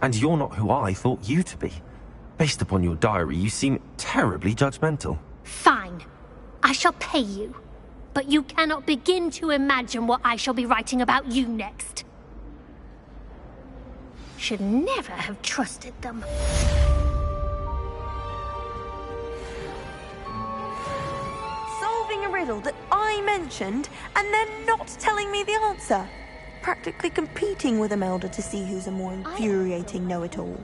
And you're not who I thought you to be. Based upon your diary, you seem terribly judgmental. Fine. I shall pay you. But you cannot begin to imagine what I shall be writing about you next. Should never have trusted them. Solving a riddle that I mentioned, and then not telling me the answer. Practically competing with Imelda to see who's a more infuriating know-it-all.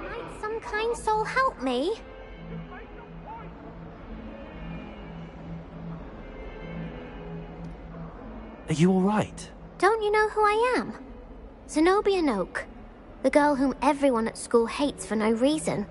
Might some kind soul help me? Are you alright? Don't you know who I am? Zenobia Noak. The girl whom everyone at school hates for no reason.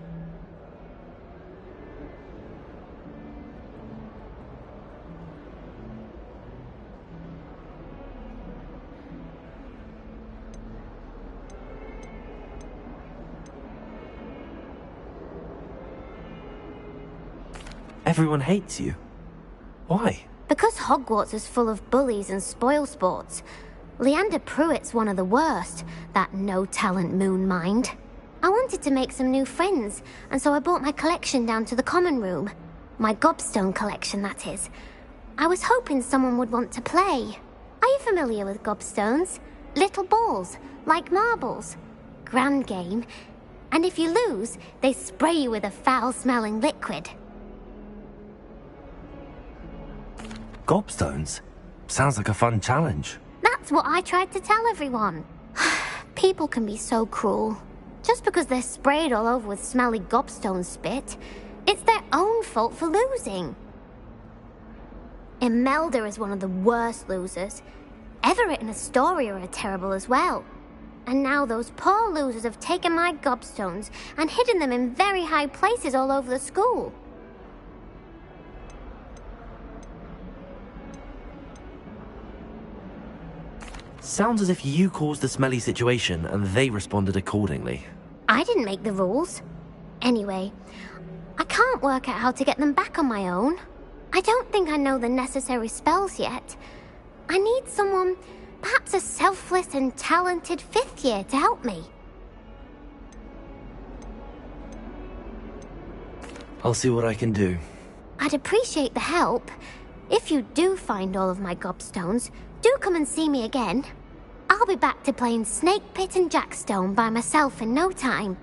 Everyone hates you. Why? Because Hogwarts is full of bullies and spoilsports. Leander Pruitt's one of the worst, that no-talent moon mind. I wanted to make some new friends, and so I brought my collection down to the common room. My gobstone collection, that is. I was hoping someone would want to play. Are you familiar with gobstones? Little balls, like marbles. Grand game. And if you lose, they spray you with a foul-smelling liquid. Gobstones? Sounds like a fun challenge. That's what I tried to tell everyone. People can be so cruel. Just because they're sprayed all over with smelly gobstone spit, it's their own fault for losing. Imelda is one of the worst losers. Everett and Astoria are terrible as well. And now those poor losers have taken my gobstones and hidden them in very high places all over the school. Sounds as if you caused the smelly situation and they responded accordingly. I didn't make the rules. Anyway, I can't work out how to get them back on my own. I don't think I know the necessary spells yet. I need someone, perhaps a selfless and talented fifth year to help me. I'll see what I can do. I'd appreciate the help. If you do find all of my gobstones, do come and see me again. I'll be back to playing Snake Pit and Jackstone by myself in no time.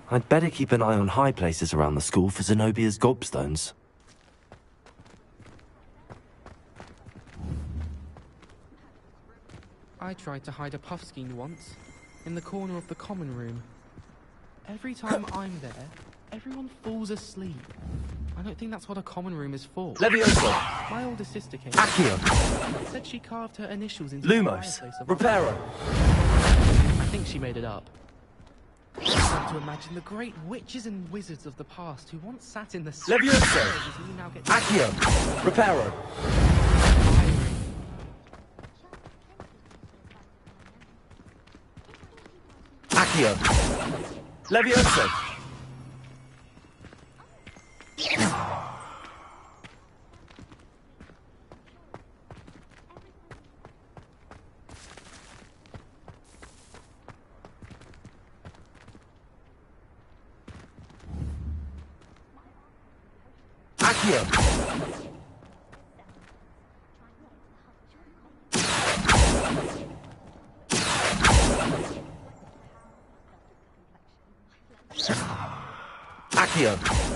I'd better keep an eye on high places around the school for Zenobia's gobstones. I tried to hide a puffskein once, in the corner of the common room. Every time I'm there, everyone falls asleep. I don't think that's what a common room is for. Levioso! My older sister came. Accio! Said she carved her initials into Lumos! the fireplace of Reparo! I think she made it up. I start to imagine the great witches and wizards of the past who once sat in the Levioso! as we now get Accio! Reparo! Accio! Levioso! Accio! Accio!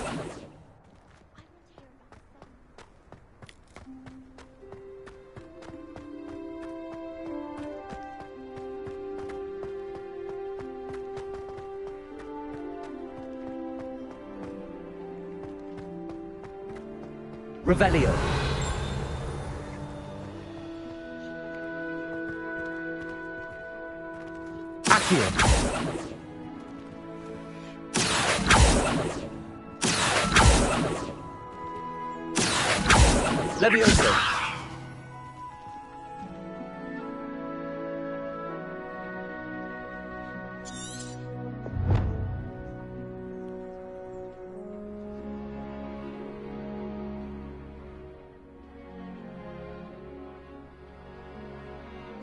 Revelio. Accio. Levioso.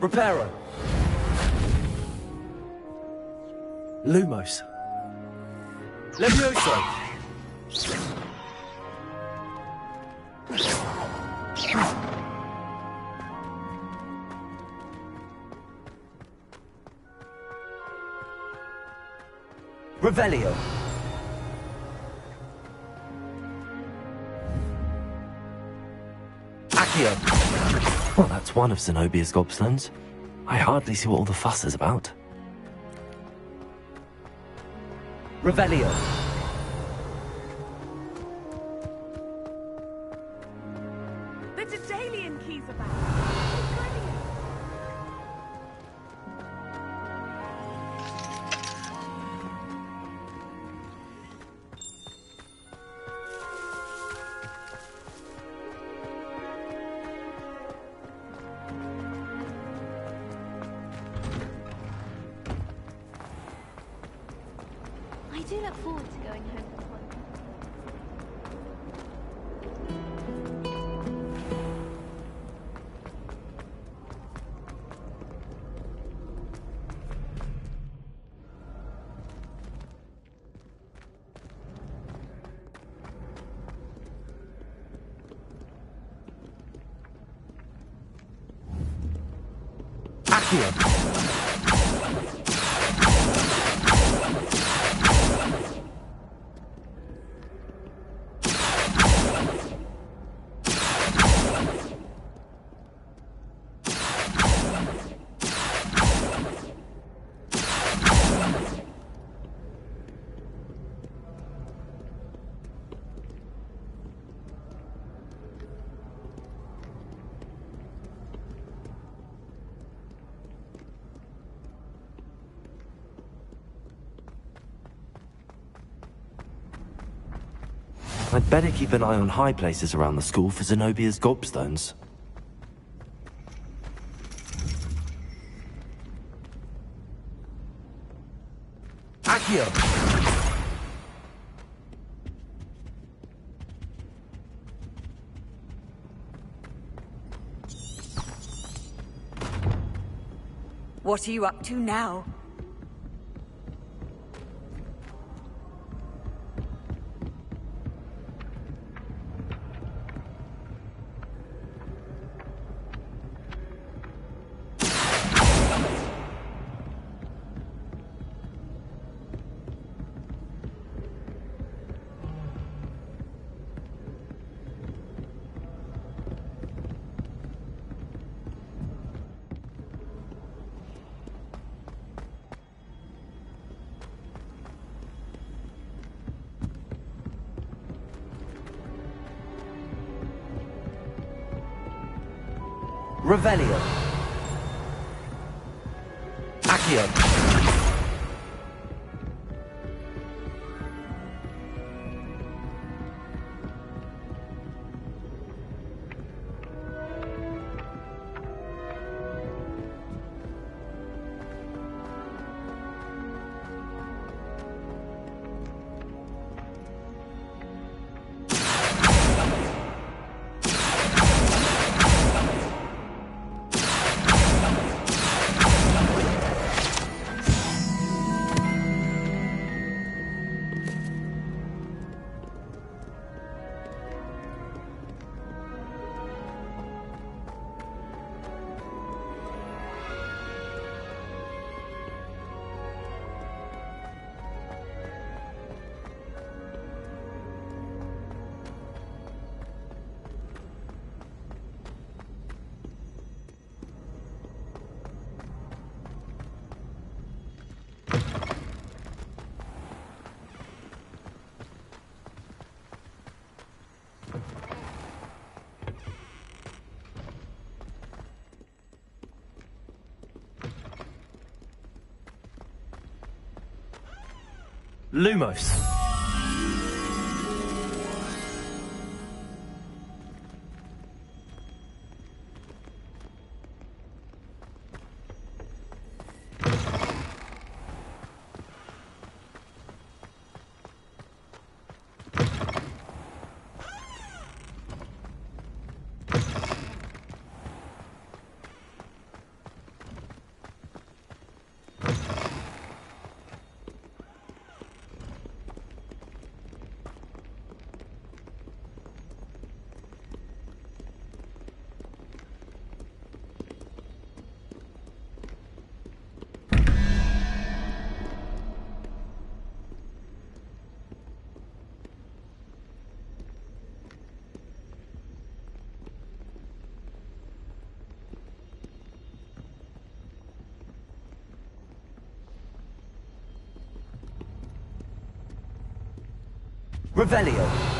Reparo. Lumos. Levioso. Revelio. Accio. Well, that's one of Zenobia's gobstones. I hardly see what all the fuss is about. Revelio. The Daedalian keys are back. I do look forward to going home with one. Accio. I'd better keep an eye on high places around the school for Zenobia's gobstones. Accio! What are you up to now? Revelio. Accio. Lumos. Revelio.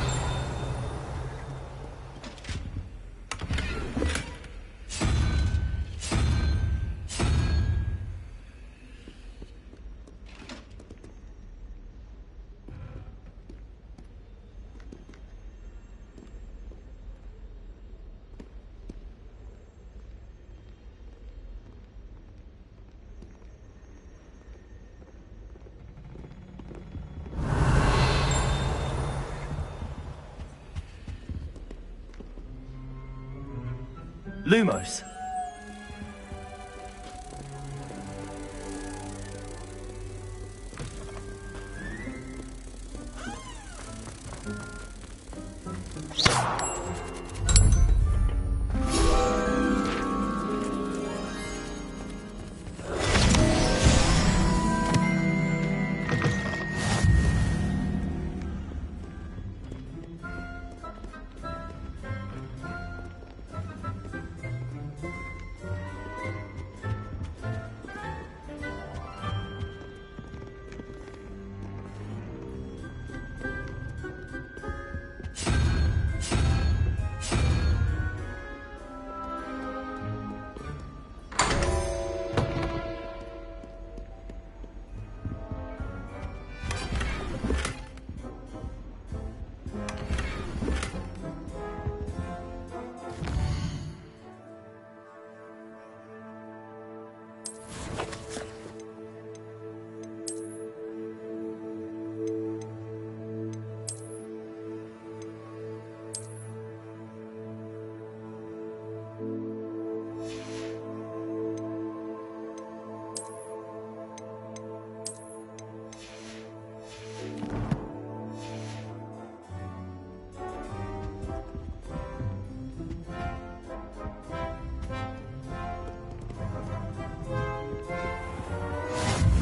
Lumos.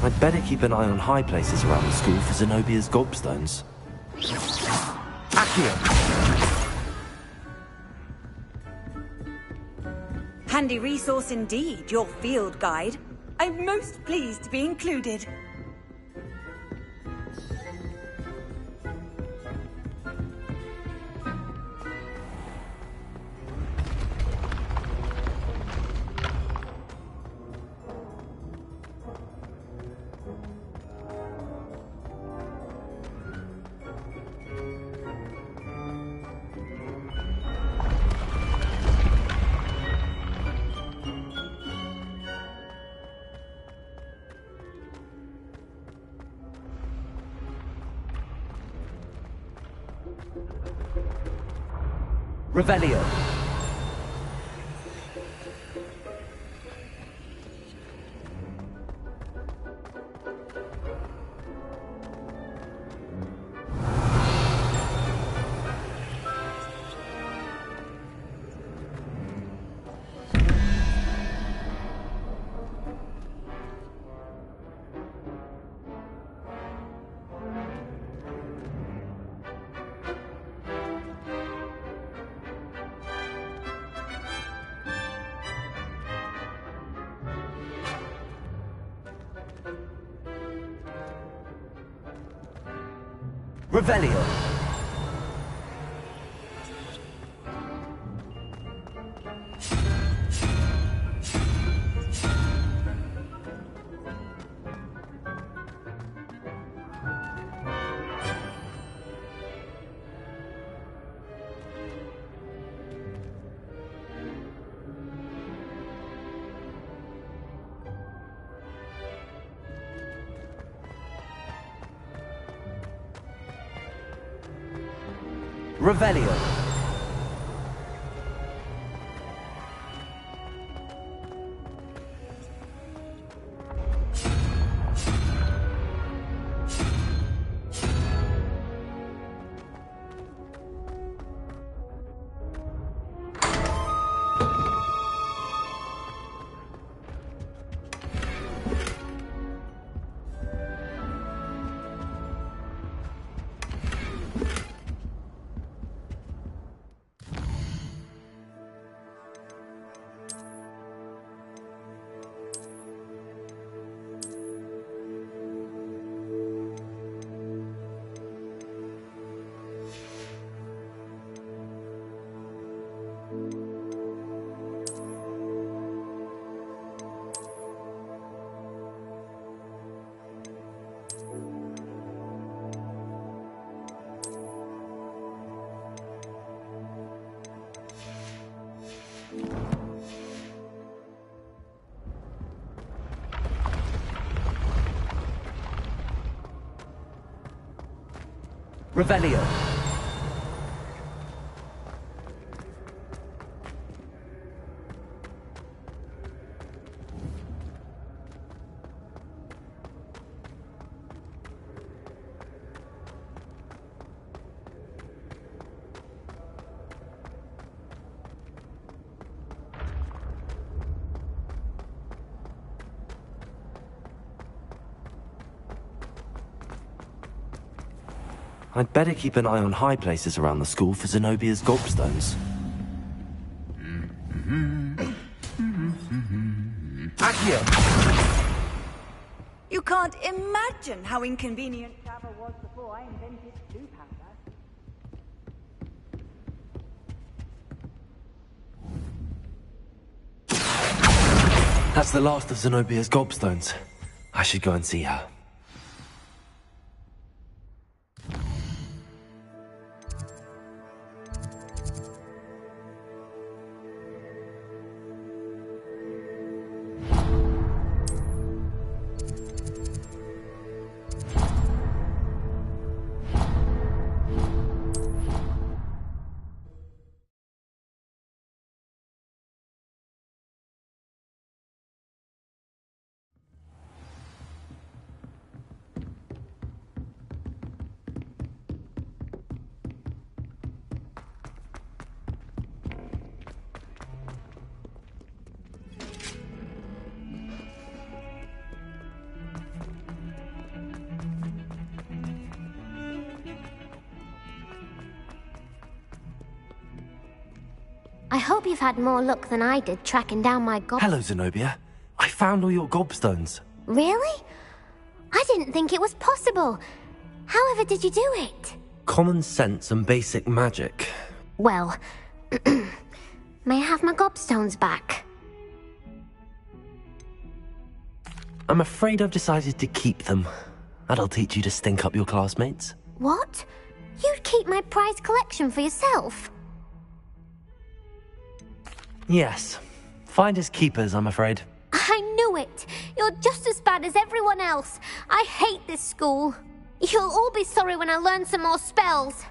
I'd better keep an eye on high places around the school for Zenobia's gobstones. Accio! Handy resource indeed, your field guide. I'm most pleased to be included. Revelio. Revelio. Revelio. Revelio. I'd better keep an eye on high places around the school for Zenobia's gobstones. Accio! You can't imagine how inconvenient travel was before I invented blue powder. That's the last of Zenobia's gobstones. I should go and see her. I hope you've had more luck than I did tracking down my Hello, Zenobia. I found all your gobstones. Really? I didn't think it was possible. However did you do it? Common sense and basic magic. Well, may I have my gobstones back? I'm afraid I've decided to keep them. That'll teach you to stink up your classmates. What? You'd keep my prized collection for yourself? Yes. Finders keepers, I'm afraid. I knew it! You're just as bad as everyone else. I hate this school. You'll all be sorry when I learn some more spells.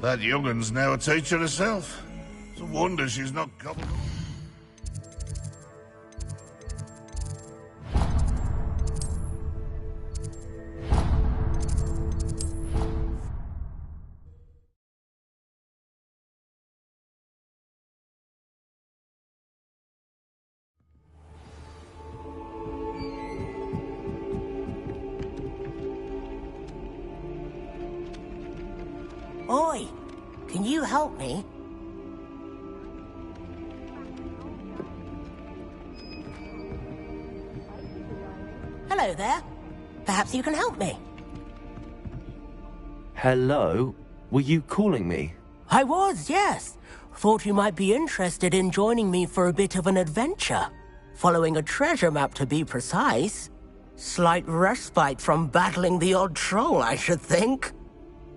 That young'un's now a teacher herself. It's a wonder she's not gobbled. Oi, can you help me? Hello there. Perhaps you can help me. Hello? Were you calling me? I was, yes. Thought you might be interested in joining me for a bit of an adventure. Following a treasure map, to be precise. Slight respite from battling the odd troll, I should think.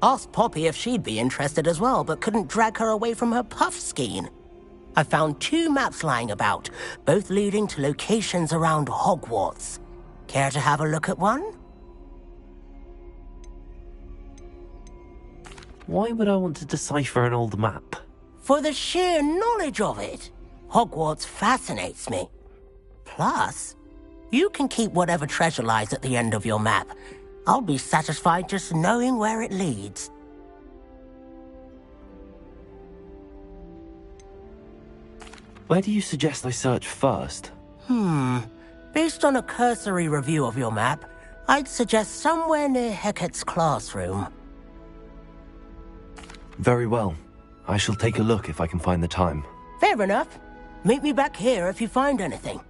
Asked Poppy if she'd be interested as well, but couldn't drag her away from her puff skein. I found 2 maps lying about, both leading to locations around Hogwarts. Care to have a look at one? Why would I want to decipher an old map? For the sheer knowledge of it. Hogwarts fascinates me. Plus, you can keep whatever treasure lies at the end of your map. I'll be satisfied just knowing where it leads. Where do you suggest I search first? Based on a cursory review of your map, I'd suggest somewhere near Hecat's classroom. Very well. I shall take a look if I can find the time. Fair enough. Meet me back here if you find anything.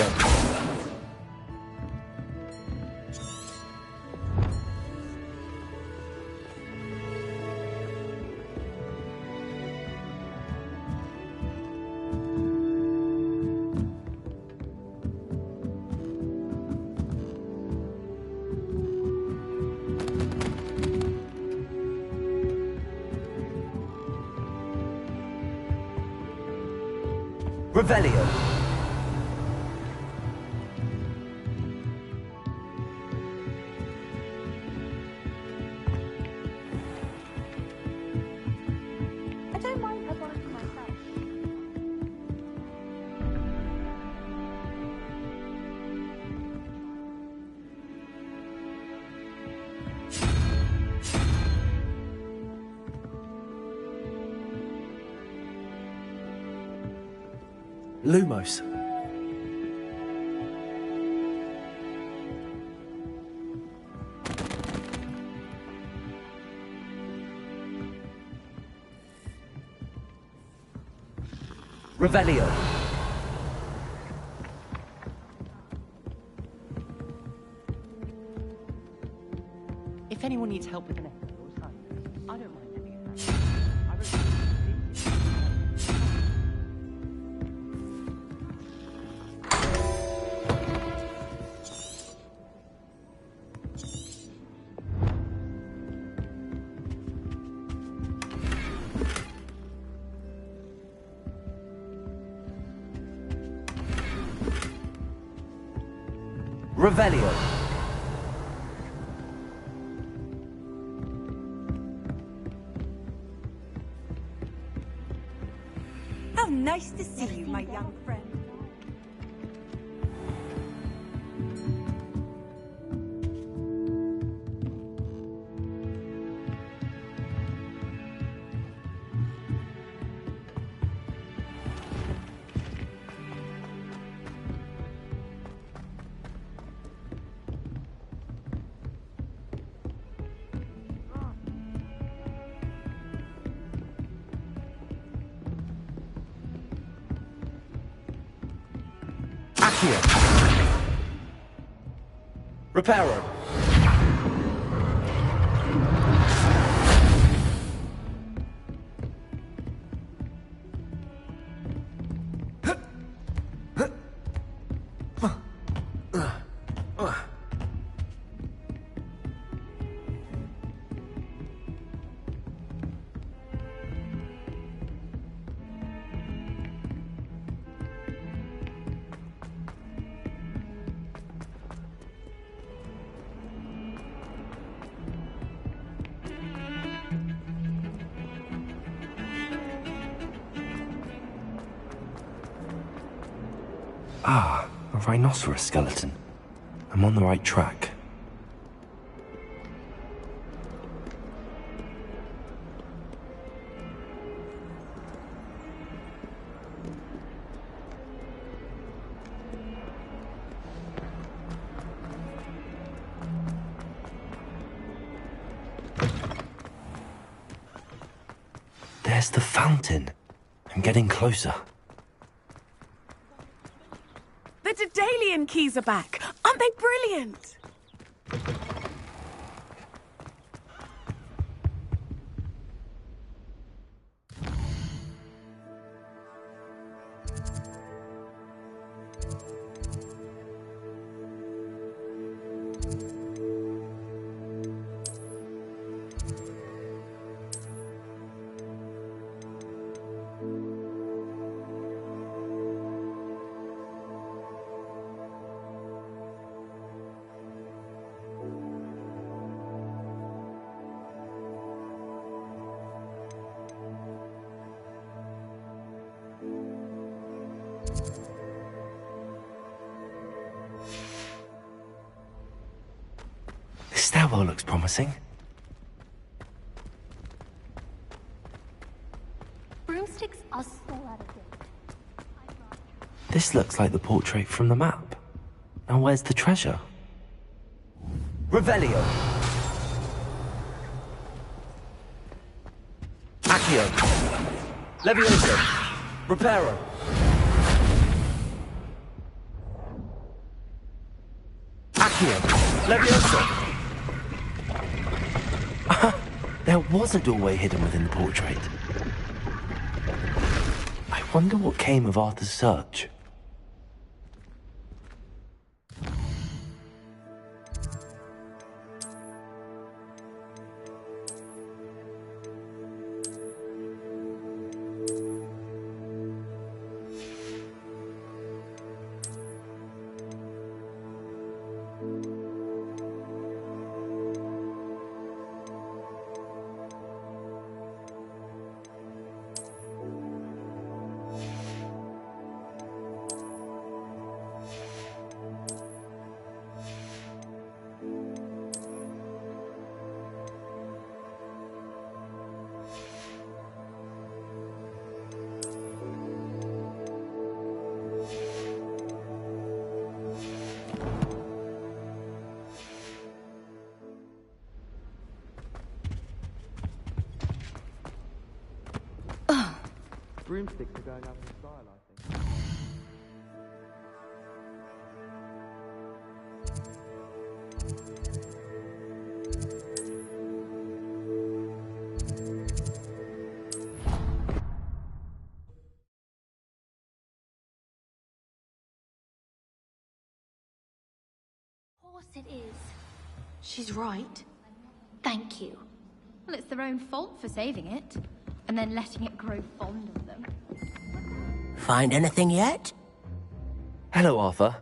Accio. Revelio. I don't mind her barking myself. Lumos. Revelio. If anyone needs help with an effort or assignment, I don't mind lending a hand. I Revelio. How nice to see you, my young friend. Accio. Reparo. Ah, a rhinoceros skeleton. I'm on the right track. There's the fountain. I'm getting closer. The Daedalian keys are back. Aren't they brilliant? This stairwell looks promising. Broomsticks are so out of date. This looks like the portrait from the map. Now where's the treasure? Revelio. Accio. Levioso. Reparo. Leviosa! There was a doorway hidden within the portrait. I wonder what came of Arthur's search. Broomsticks are going out of style, I think. Of course it is. She's right. Thank you. Well, it's their own fault for saving it, and then letting it grow fond of them. Find anything yet? Hello, Arthur.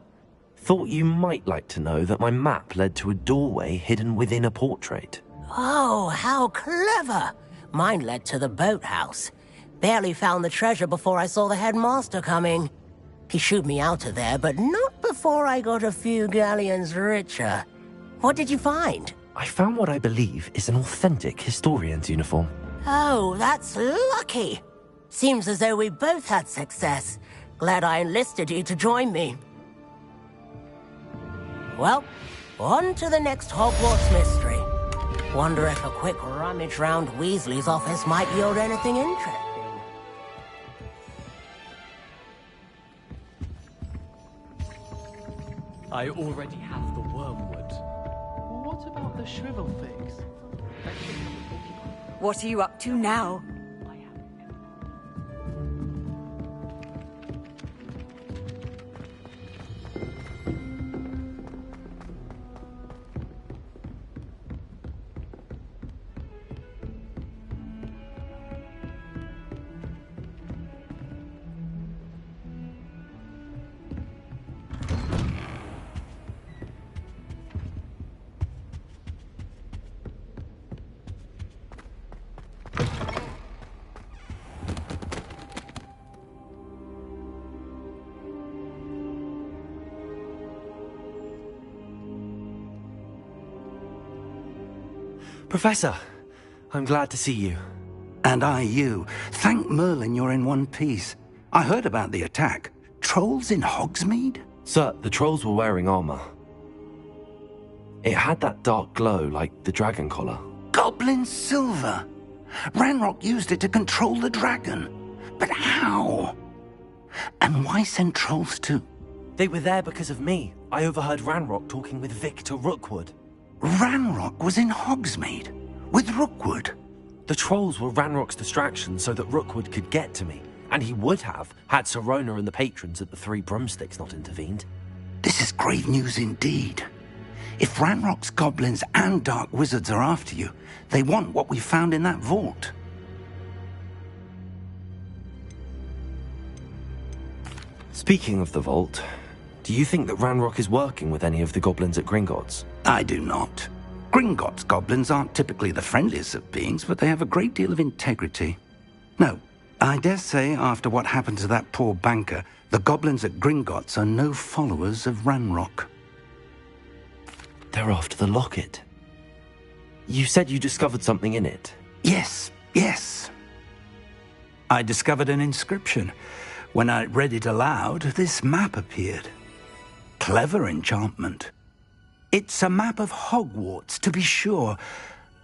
Thought you might like to know that my map led to a doorway hidden within a portrait. Oh, how clever! Mine led to the boathouse. Barely found the treasure before I saw the headmaster coming. He shooed me out of there, but not before I got a few galleons richer. What did you find? I found what I believe is an authentic historian's uniform. Oh, that's lucky. Seems as though we both had success. Glad I enlisted you to join me. Well, on to the next Hogwarts mystery. Wonder if a quick rummage round Weasley's office might yield anything interesting. I already have the wormwood. What about the shrivel figs? What are you up to now? Professor, I'm glad to see you. And I you. Thank Merlin you're in one piece. I heard about the attack. Trolls in Hogsmeade? Sir, the trolls were wearing armor. It had that dark glow like the dragon collar. Goblin silver! Ranrock used it to control the dragon. But how? And why send trolls too? They were there because of me. I overheard Ranrock talking with Victor Rookwood. Ranrock was in Hogsmeade? With Rookwood? The trolls were Ranrock's distraction so that Rookwood could get to me. And he would have, had Sirona and the patrons at the Three Broomsticks not intervened. This is grave news indeed. If Ranrock's goblins and dark wizards are after you, they want what we found in that vault. Speaking of the vault, do you think that Ranrock is working with any of the goblins at Gringotts? I do not. Gringotts goblins aren't typically the friendliest of beings, but they have a great deal of integrity. No, I dare say after what happened to that poor banker, the goblins at Gringotts are no followers of Ranrock. They're after the locket. You said you discovered something in it. Yes. I discovered an inscription. When I read it aloud, this map appeared. Clever enchantment. It's a map of Hogwarts, to be sure,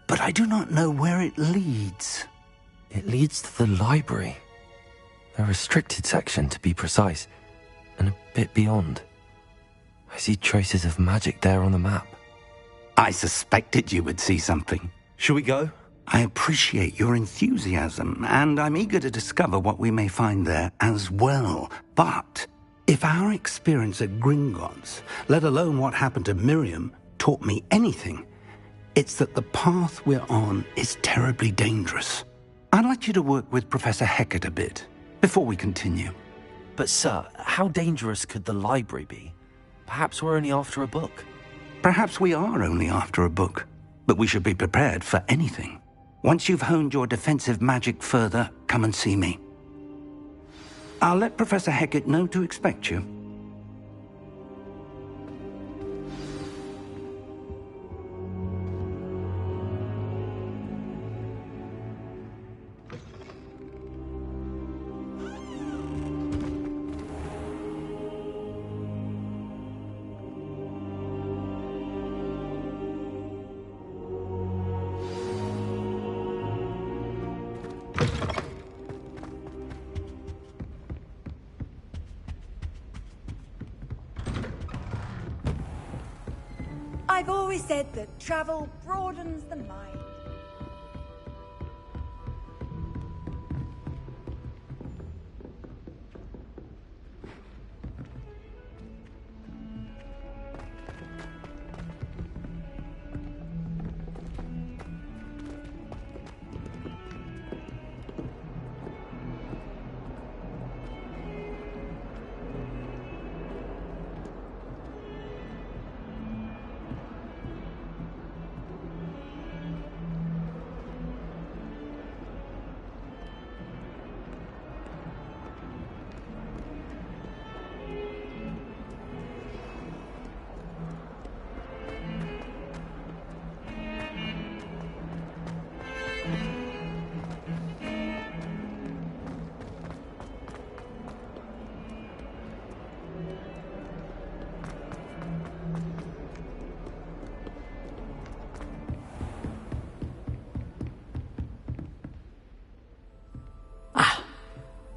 but I do not know where it leads. It leads to the library. A restricted section, to be precise, and a bit beyond. I see traces of magic there on the map. I suspected you would see something. Shall we go? I appreciate your enthusiasm, and I'm eager to discover what we may find there as well. But if our experience at Gringotts, let alone what happened to Miriam, taught me anything, it's that the path we're on is terribly dangerous. I'd like you to work with Professor Hecat a bit before we continue. But sir, how dangerous could the library be? Perhaps we're only after a book. Perhaps we are only after a book, but we should be prepared for anything. Once you've honed your defensive magic further, come and see me. I'll let Professor Hecat know to expect you. I've always said that travel broadens the mind.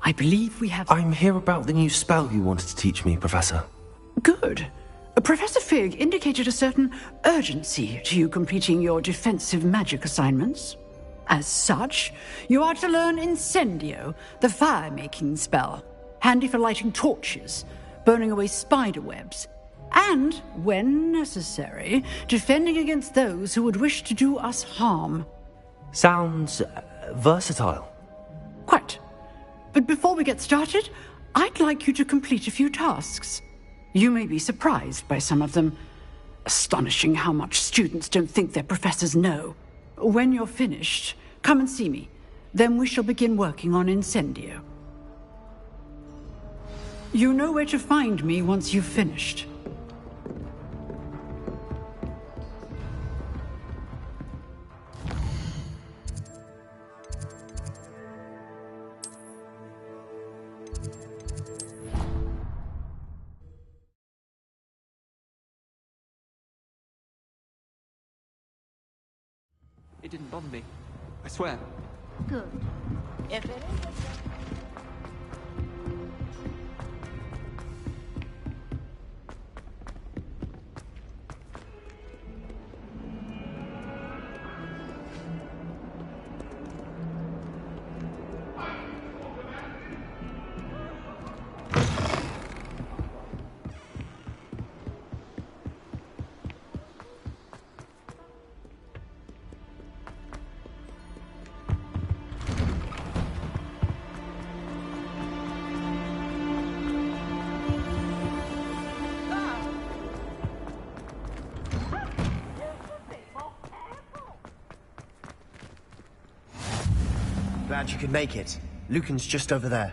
I believe we have... I'm here about the new spell you wanted to teach me, Professor. Good. Professor Fig indicated a certain urgency to you completing your defensive magic assignments. As such, you are to learn Incendio, the fire-making spell, handy for lighting torches, burning away spider webs, and, when necessary, defending against those who would wish to do us harm. Sounds versatile. Quite. But before we get started, I'd like you to complete a few tasks. You may be surprised by some of them. Astonishing how much students don't think their professors know. When you're finished, come and see me. Then we shall begin working on Incendio. You know where to find me once you've finished. It didn't bother me. I swear. Good. If it is... Glad you could make it. Lucan's just over there.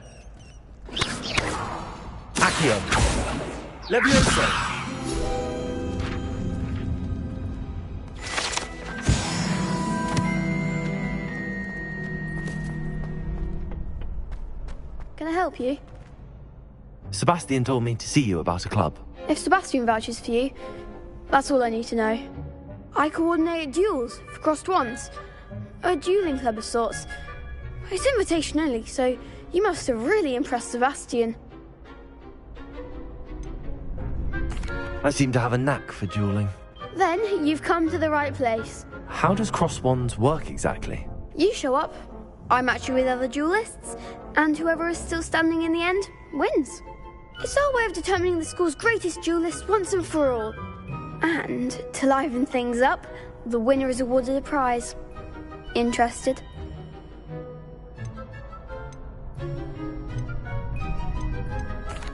Accio! Levioso! Can I help you? Sebastian told me to see you about a club. If Sebastian vouches for you, that's all I need to know. I coordinate duels for crossed wands. A dueling club of sorts. It's invitation only, so you must have really impressed Sebastian. I seem to have a knack for dueling. Then you've come to the right place. How does crossed wands work exactly? You show up, I match you with other duelists, and whoever is still standing in the end wins. It's our way of determining the school's greatest duelist once and for all. And to liven things up, the winner is awarded a prize. Interested?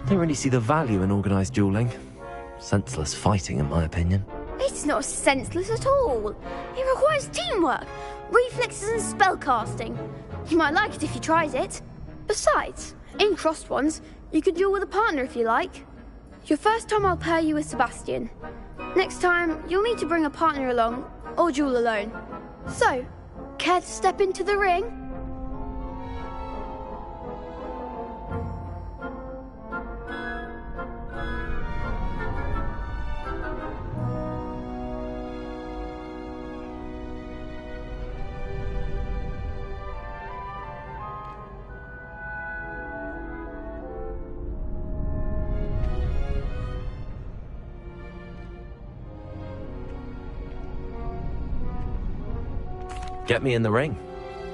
Don't really see the value in organised duelling. Senseless fighting, in my opinion. It's not senseless at all. It requires teamwork, reflexes and spellcasting. You might like it if you tried it. Besides, in crossed ones, you could duel with a partner if you like. Your first time I'll pair you with Sebastian. Next time, you'll need to bring a partner along, or duel alone. So, care to step into the ring? Get me in the ring.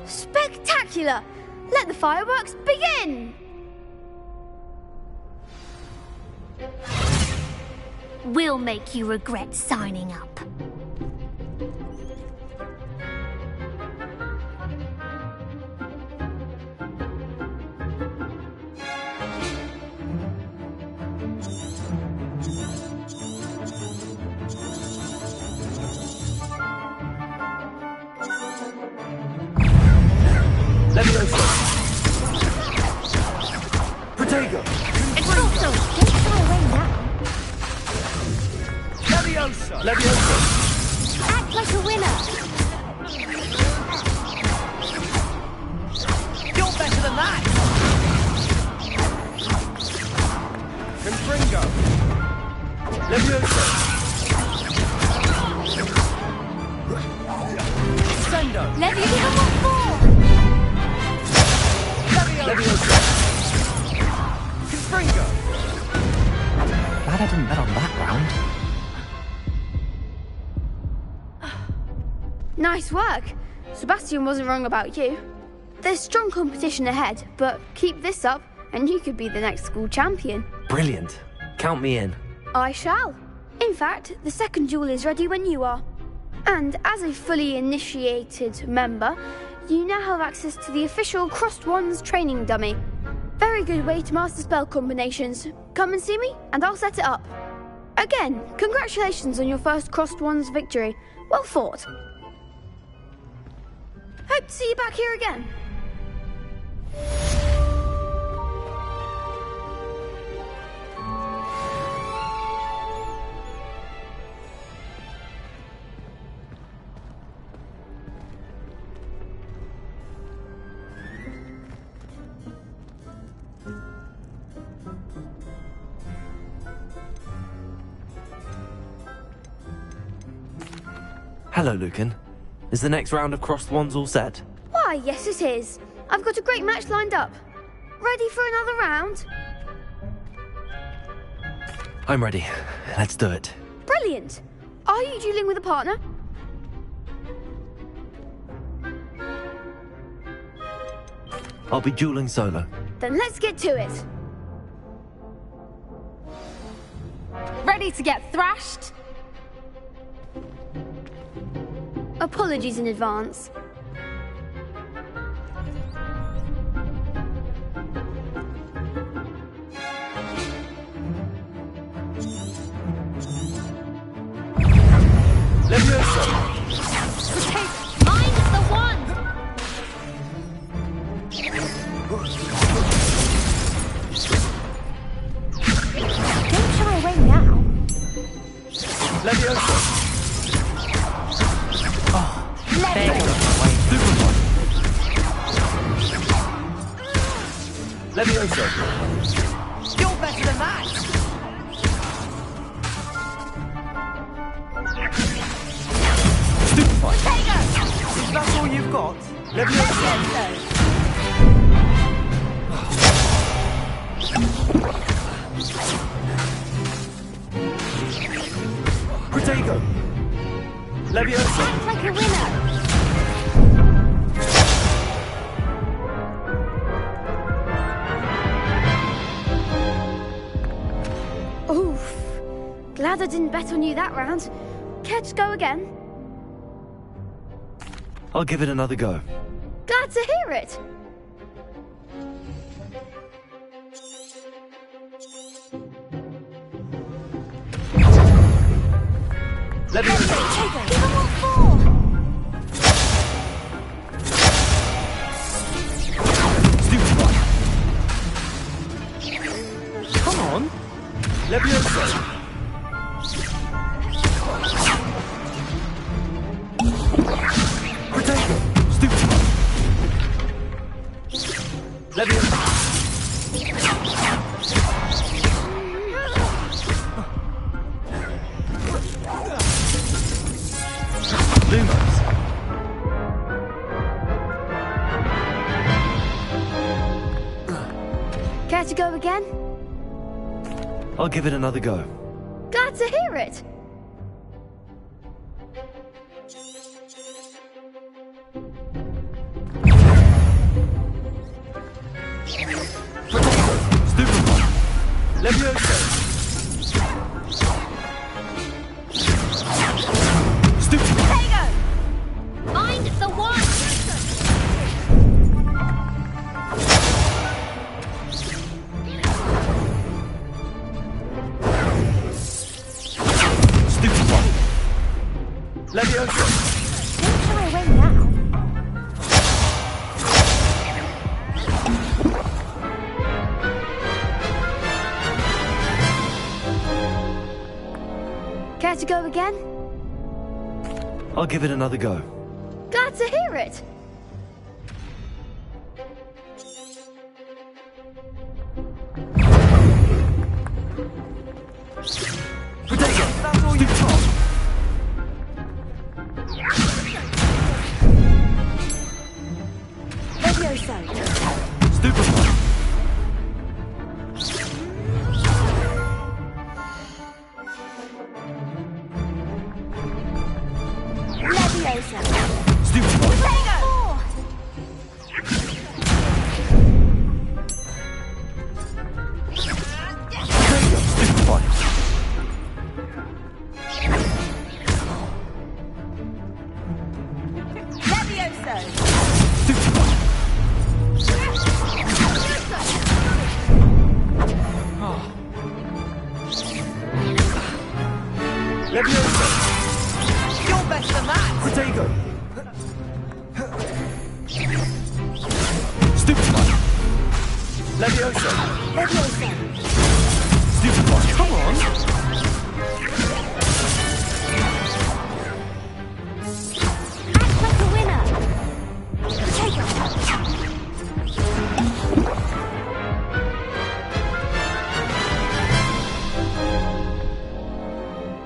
Spectacular! Let the fireworks begin! We'll make you regret signing up. Levioso! Protego! Expulso! Don't fly away now. Levioso! Levioso! Act like a winner. You're better than that! Confringo! Levioso! Sendo! Levioso! Levioso! Confringo! Glad I didn't bet on that round. Nice work. Sebastian wasn't wrong about you. There's strong competition ahead, but keep this up and you could be the next school champion. Brilliant. Count me in. I shall. In fact, the second duel is ready when you are. And as a fully initiated member, you now have access to the official Crossed Wands training dummy. Very good way to master spell combinations. Come and see me, and I'll set it up. Again, congratulations on your first Crossed Wands victory. Well fought. Hope to see you back here again. Hello, Lucan. Is the next round of crossed wands all set? Why, yes it is. I've got a great match lined up. Ready for another round? I'm ready. Let's do it. Brilliant. Are you dueling with a partner? I'll be dueling solo. Then let's get to it. Ready to get thrashed? Apologies in advance. Levioso! Mine's the one! Don't shy away now. Levioso! Levioso! You're better than that! Stupefy! Is that all you've got? Levioso! Protego! Leviosa! Act like a winner! Oof. Glad I didn't bet on you that round. Care to go again? I'll give it another go. Glad to hear it. Leviosa! Give him what for! Stupefy! Come on! Leviosa! Protego! Stupefy! Leviosa! Lumos! Care to go again? I'll give it another go. Glad to hear it. Stupefy! Leviosa! Stupefy! Find the one! Stupefy! Leviosa! Don't try a win now. Care to go again? I'll give it another go. Glad to hear it. Protego! Stupefy! Leviosa! Stupefy! Leviosa! Stupefy! Protego! Stupefy! Leviosa! Stupefy! Leviosa! You're better than that! Protego! Stupefy! Leviosa! Leviosa! Stupefy! Come on! Act like a winner!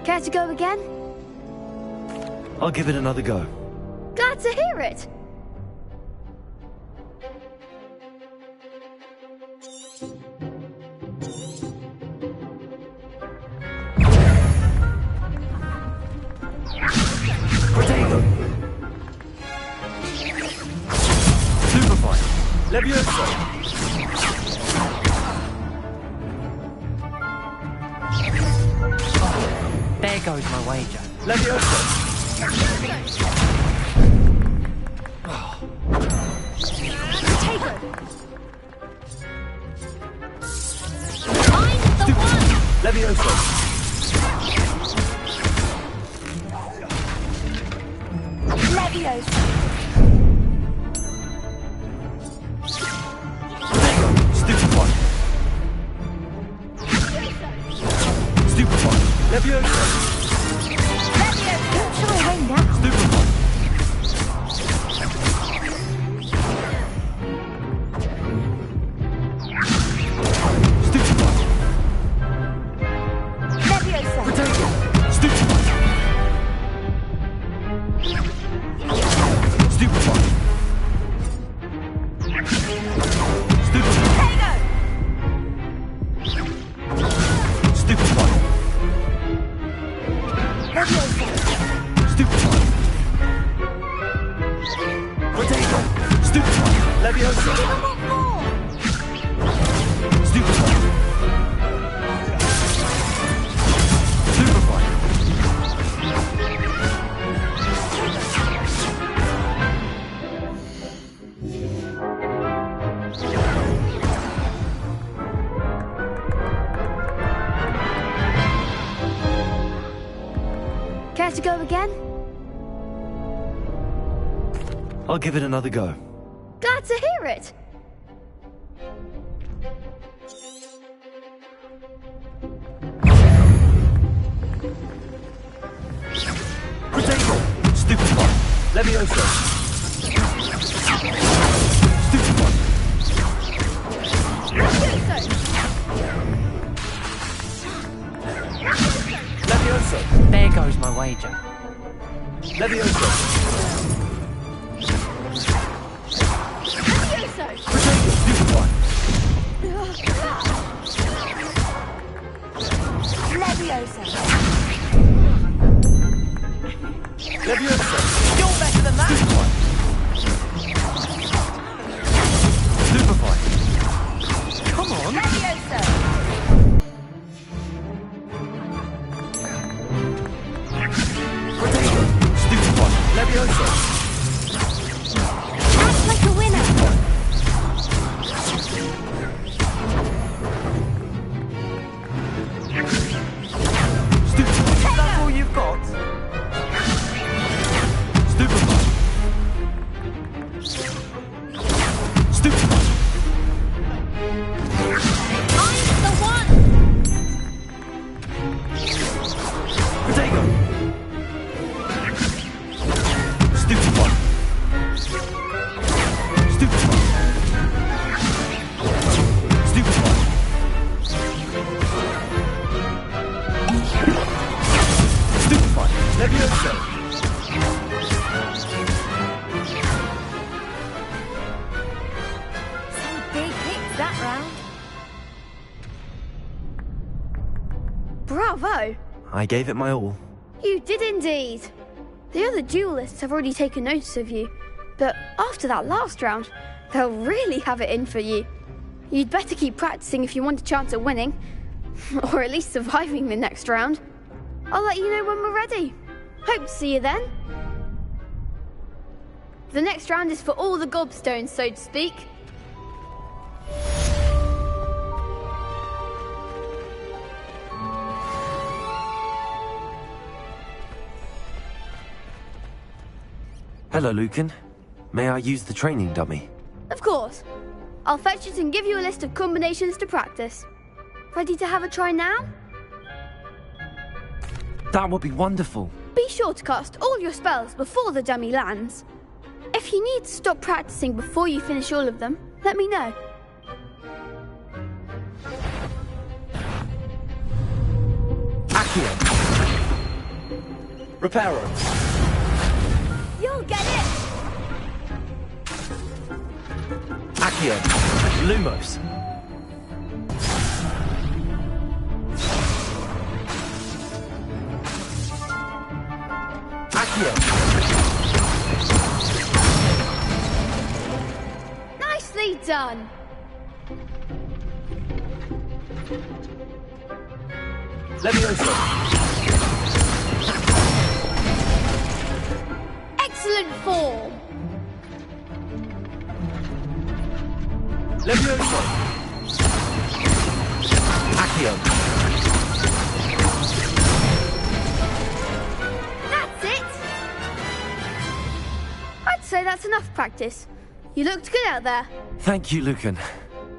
Care to go again? I'll give it another go. Glad to hear it. Protego! Stupefy! Leviosa! There goes my wager. Leviosa! Find the one! Leviosa! Leviosa! Stupefy! Stupefy! Leviosa! Don't try a win now. Stupefy! Stupefy! Leviosa! Protego! Stupefy! Stupefy! Stupefy! Stupefy! Stupid one. Leviosa. Stupid one. Super one. Care to go again? I'll give it another go. Glad to hear it. Potato. Stupid one. Leviosa. Stupid one. Leviosa. There goes my wager. Leviosa. Potato. Stupid one. Leviosa. Leviosa. You're better than that. Stupid one. Come on. Leviosa. Potato. Stupid one. Leviosa. Act like a winner. Stupid one. That's all you've got. Stupid one. Stupid one. I'm the one. Potato. Stupid one. Stupid one. Stupid one. Stupid one. Leviosa. Some big hits that round. Bravo! I gave it my all. You did indeed. The other duelists have already taken notice of you, but after that last round, they'll really have it in for you. You'd better keep practicing if you want a chance at winning, or at least surviving the next round. I'll let you know when we're ready. Hope to see you then. The next round is for all the gobstones, so to speak. Hello, Lucan. May I use the training dummy? Of course. I'll fetch it and give you a list of combinations to practice. Ready to have a try now? That would be wonderful. Be sure to cast all your spells before the dummy lands. If you need to stop practicing before you finish all of them, let me know. Accio. Reparo. You'll get it! Accio. Lumos. Accio. Nicely done! Leviosa. Excellent form! Leviosa. Accio. That's it! I'd say that's enough practice. You looked good out there. Thank you, Lucan.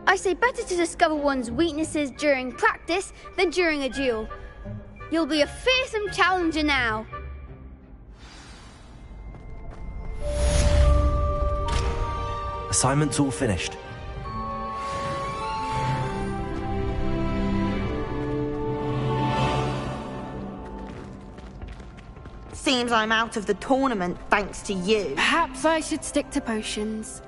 I say better to discover one's weaknesses during practice than during a duel. You'll be a fearsome challenger now. Assignment's all finished. Seems I'm out of the tournament thanks to you. Perhaps I should stick to potions.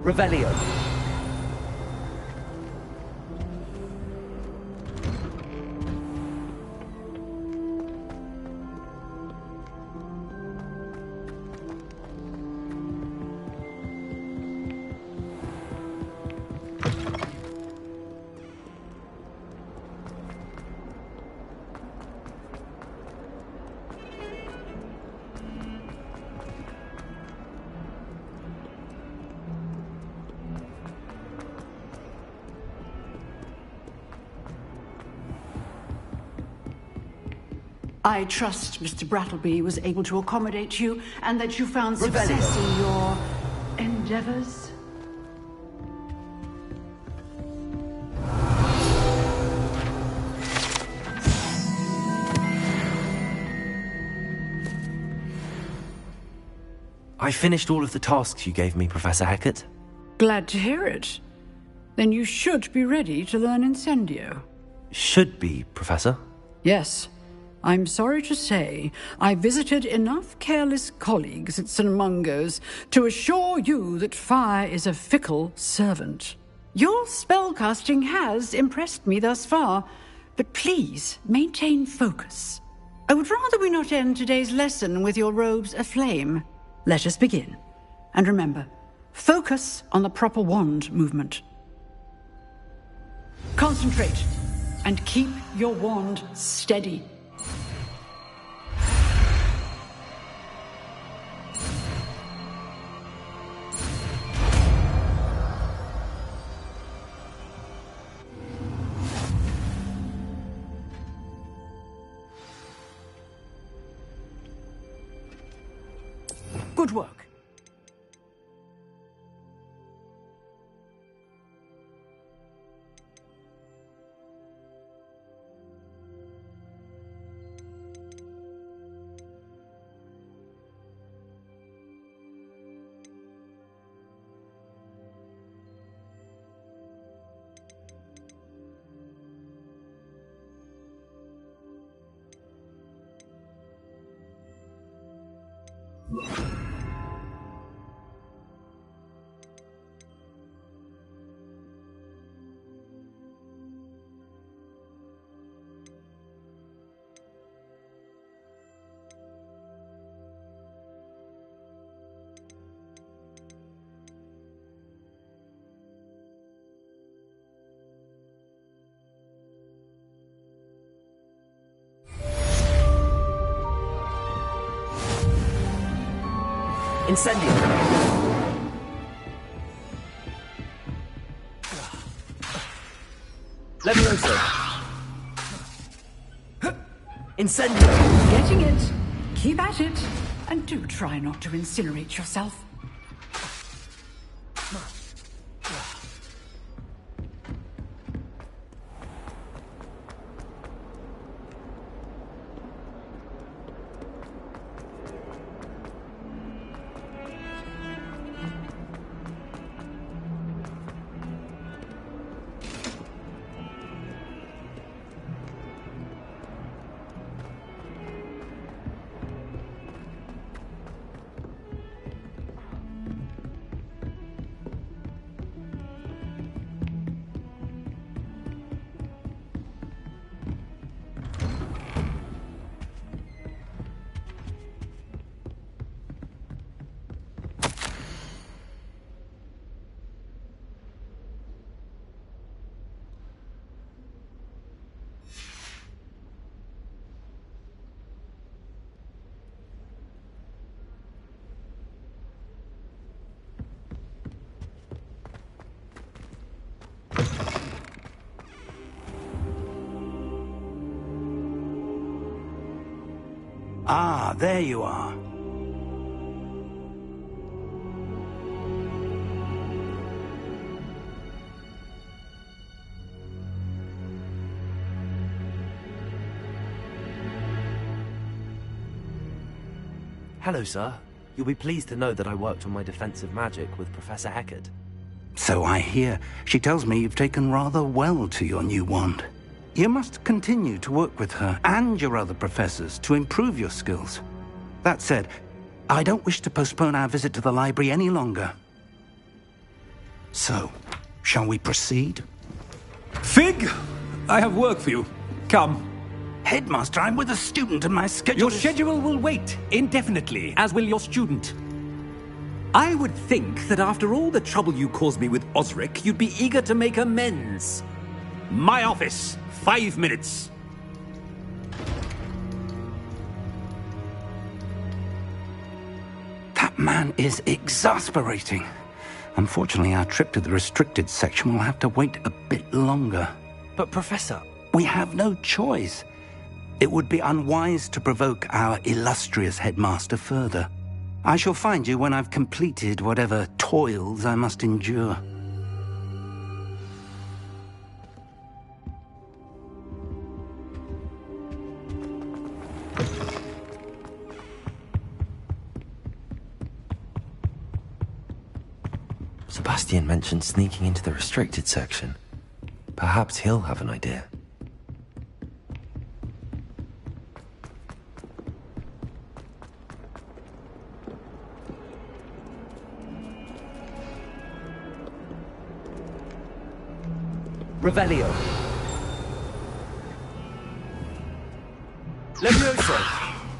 Revelio. I trust Mr. Brattleby was able to accommodate you and that you found success in your endeavors. I finished all of the tasks you gave me, Professor Hecat. Glad to hear it. Then you should be ready to learn Incendio. Should be, Professor. Yes. I'm sorry to say, I visited enough careless colleagues at St. Mungo's to assure you that fire is a fickle servant. Your spellcasting has impressed me thus far, but please maintain focus. I would rather we not end today's lesson with your robes aflame. Let us begin. And remember, focus on the proper wand movement. Concentrate, and keep your wand steady. Good work. Incendio. Levioso. Incendio. Getting it. Keep at it. And do try not to incinerate yourself. Ah, there you are. Hello, sir. You'll be pleased to know that I worked on my defensive magic with Professor Hecat. So I hear. She tells me you've taken rather well to your new wand. You must continue to work with her and your other professors to improve your skills. That said, I don't wish to postpone our visit to the library any longer. So, shall we proceed? Fig, I have work for you. Come. Headmaster, I'm with a student and my schedule Your schedule will wait indefinitely, as will your student. I would think that after all the trouble you caused me with Osric, you'd be eager to make amends. My office, 5 minutes. That man is exasperating. Unfortunately, our trip to the restricted section will have to wait a bit longer. But, Professor... We have no choice. It would be unwise to provoke our illustrious headmaster further. I shall find you when I've completed whatever toils I must endure. Sebastian mentioned sneaking into the restricted section. Perhaps he'll have an idea. Revelio. Levioso.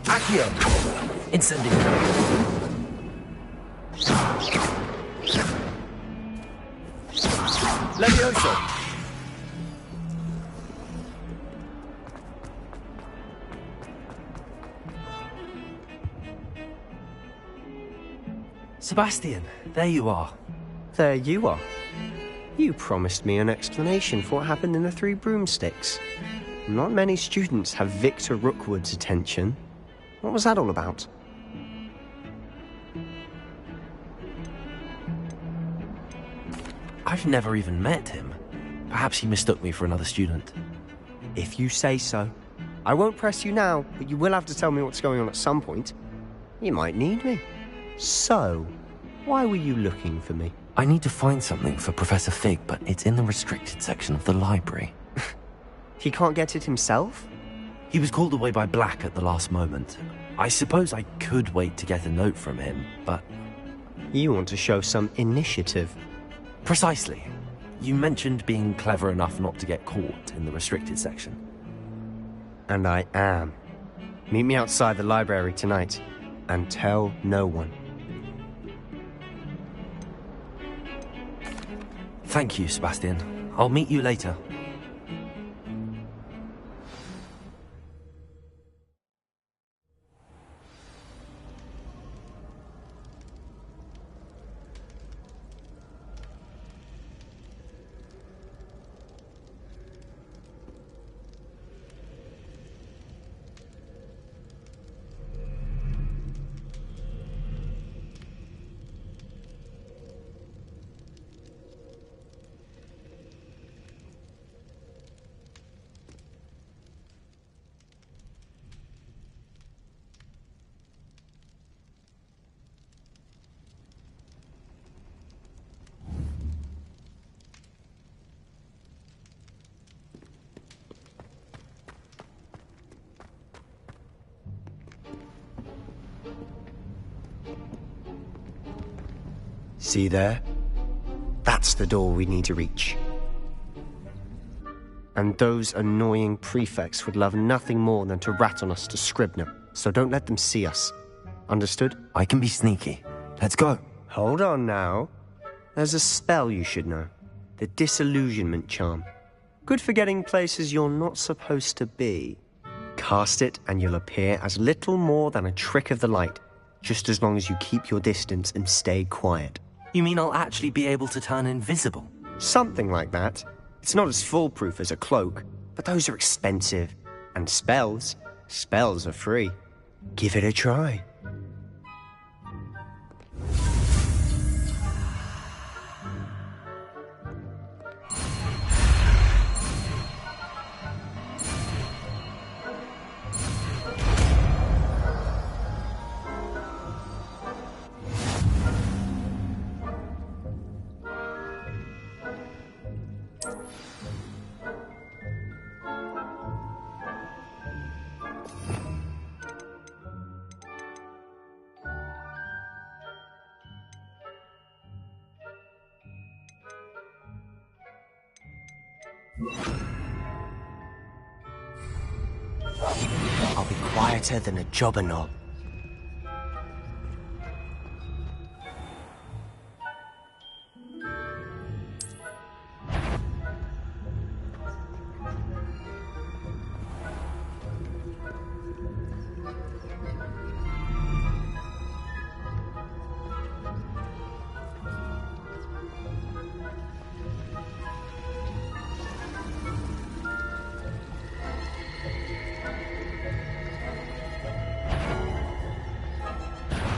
Accio. Incendio. Levioso. Sebastian, there you are. There you are. You promised me an explanation for what happened in the Three Broomsticks. Not many students have Victor Rookwood's attention. What was that all about? I've never even met him. Perhaps he mistook me for another student. If you say so. I won't press you now, but you will have to tell me what's going on at some point. You might need me. So, why were you looking for me? I need to find something for Professor Fig, but it's in the restricted section of the library. He can't get it himself? He was called away by Black at the last moment. I suppose I could wait to get a note from him, but... You want to show some initiative. Precisely. You mentioned being clever enough not to get caught in the restricted section. And I am. Meet me outside the library tonight, and tell no one. Thank you, Sebastian. I'll meet you later. See there? That's the door we need to reach. And those annoying prefects would love nothing more than to rat on us to Scribner, so don't let them see us. Understood? I can be sneaky. Let's go. Hold on now. There's a spell you should know. The Disillusionment Charm. Good for getting places you're not supposed to be. Cast it and you'll appear as little more than a trick of the light, just as long as you keep your distance and stay quiet. You mean I'll actually be able to turn invisible? Something like that. It's not as foolproof as a cloak, but those are expensive. And spells are free. Give it a try. I'll be quieter than a jobberknoll.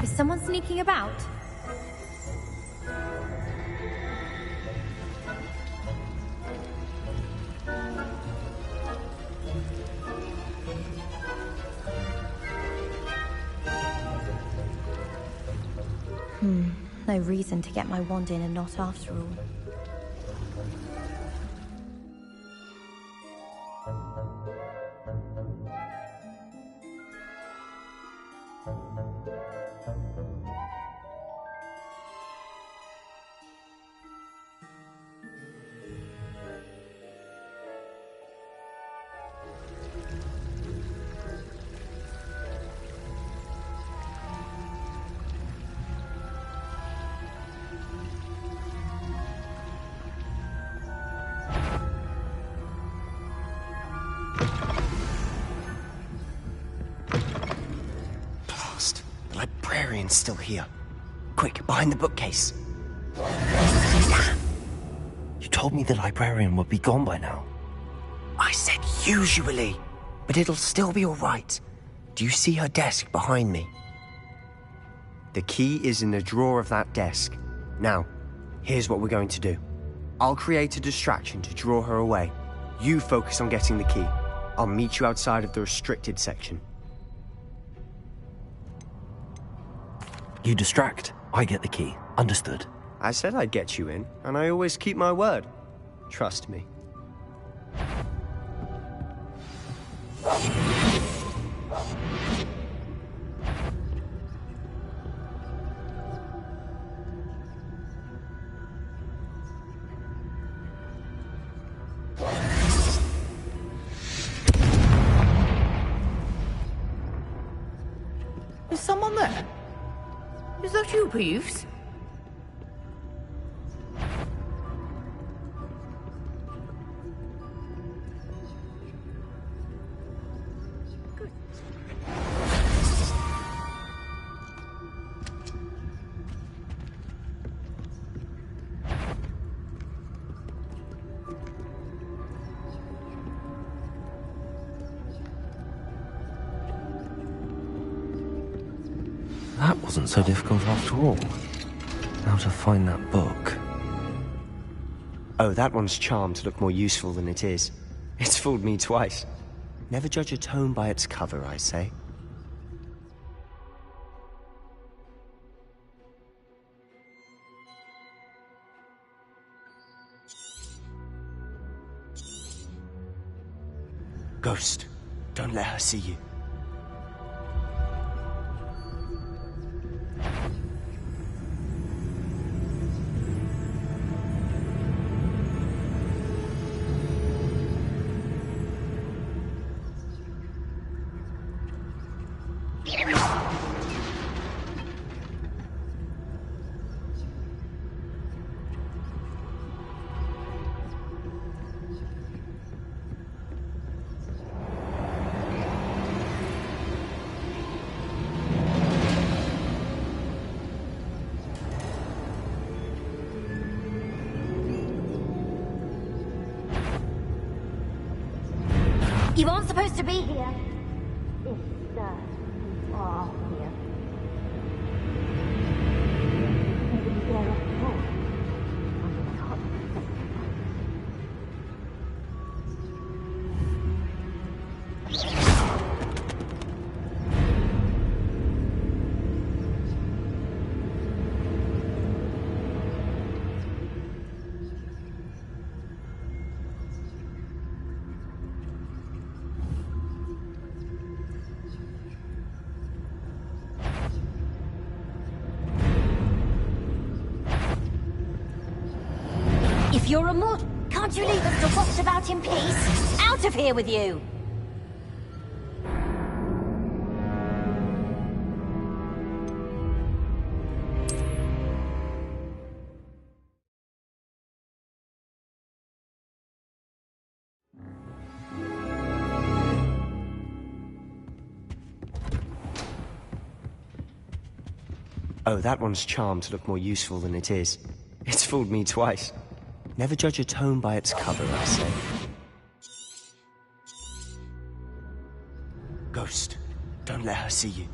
Is someone sneaking about? No reason to get my wand in a knot after all. Librarian's still here. Quick, behind the bookcase. You told me the librarian would be gone by now. I said usually, but it'll still be all right. Do you see her desk behind me? The key is in the drawer of that desk. Now, here's what we're going to do. I'll create a distraction to draw her away. You focus on getting the key. I'll meet you outside of the restricted section. You distract, I get the key. Understood. I said I'd get you in, and I always keep my word. Trust me. Is someone there? Is that you, Peeves? That wasn't so difficult after all. Now to find that book. Oh, that one's charmed to look more useful than it is. It's fooled me twice. Never judge a tome by its cover, I say. Ghost, don't let her see you. You aren't supposed to be here. If, you are here. Nobody dare off the wall. If you're a mortal, can't Can't you leave us to watch about in peace? Out of here with you! Oh, that one's charmed to look more useful than it is. It's fooled me twice. Never judge a tome by its cover, I say. Ghost, don't let her see you.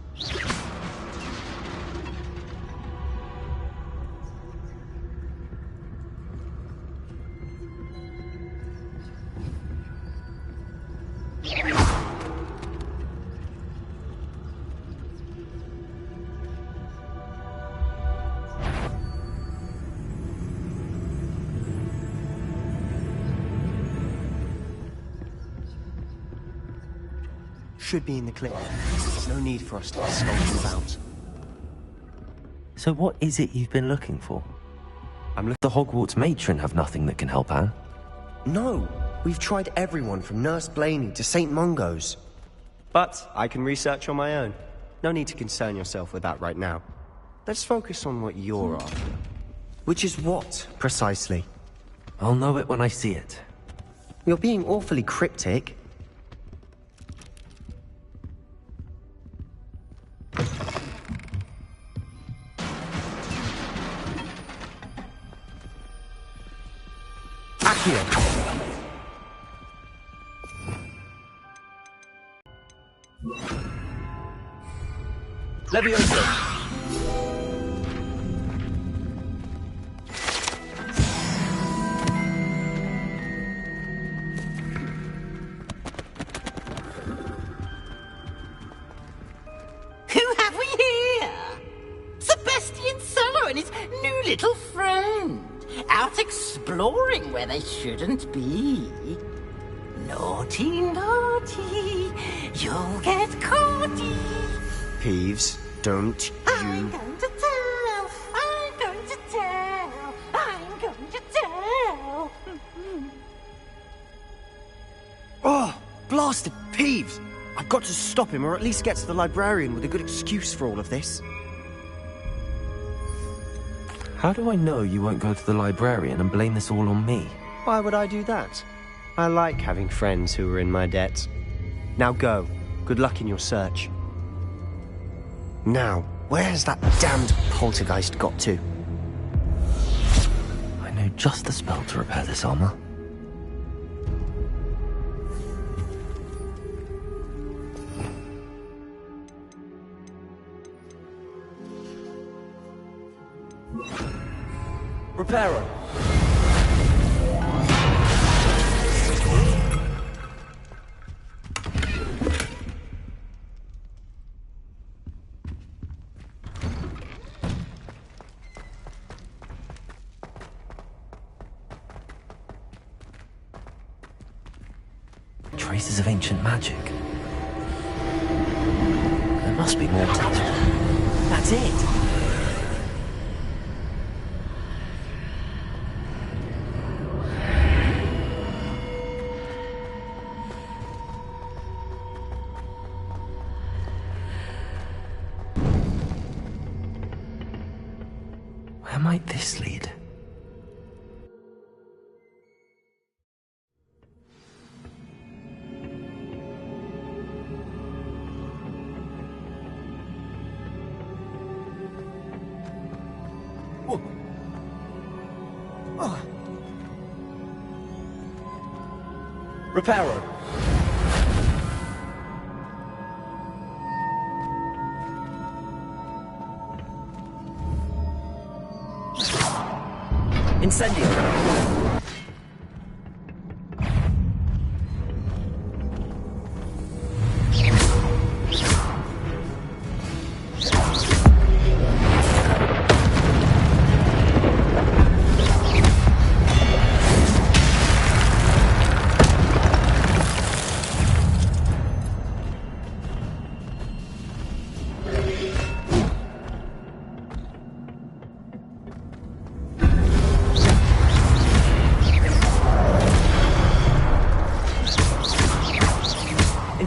Should be in the clip. There's no need for us to be skulking about. So what is it you've been looking for? The Hogwarts matron have nothing that can help Anne. No, we've tried everyone from Nurse Blaney to St. Mungo's. But I can research on my own. No need to concern yourself with that right now. Let's focus on what you're after. Which is what, precisely? I'll know it when I see it. You're being awfully cryptic. Levioso! Who have we here? Sebastian Solo and his new little friend. Out exploring where they shouldn't be. Naughty, naughty, you'll get caughty. Peeves, don't you... I'm going to tell, I'm going to tell, I'm going to tell. Oh, blasted Peeves! I've got to stop him, or at least get to the librarian with a good excuse for all of this. How do I know you won't go to the librarian and blame this all on me? Why would I do that? I like having friends who are in my debt. Now go. Good luck in your search. Now, where has that damned poltergeist got to? I know just the spell to repair this armor. Reparo! Traces of ancient magic. There must be more to it. That's it! Where might this lead? Reparo! Incendio!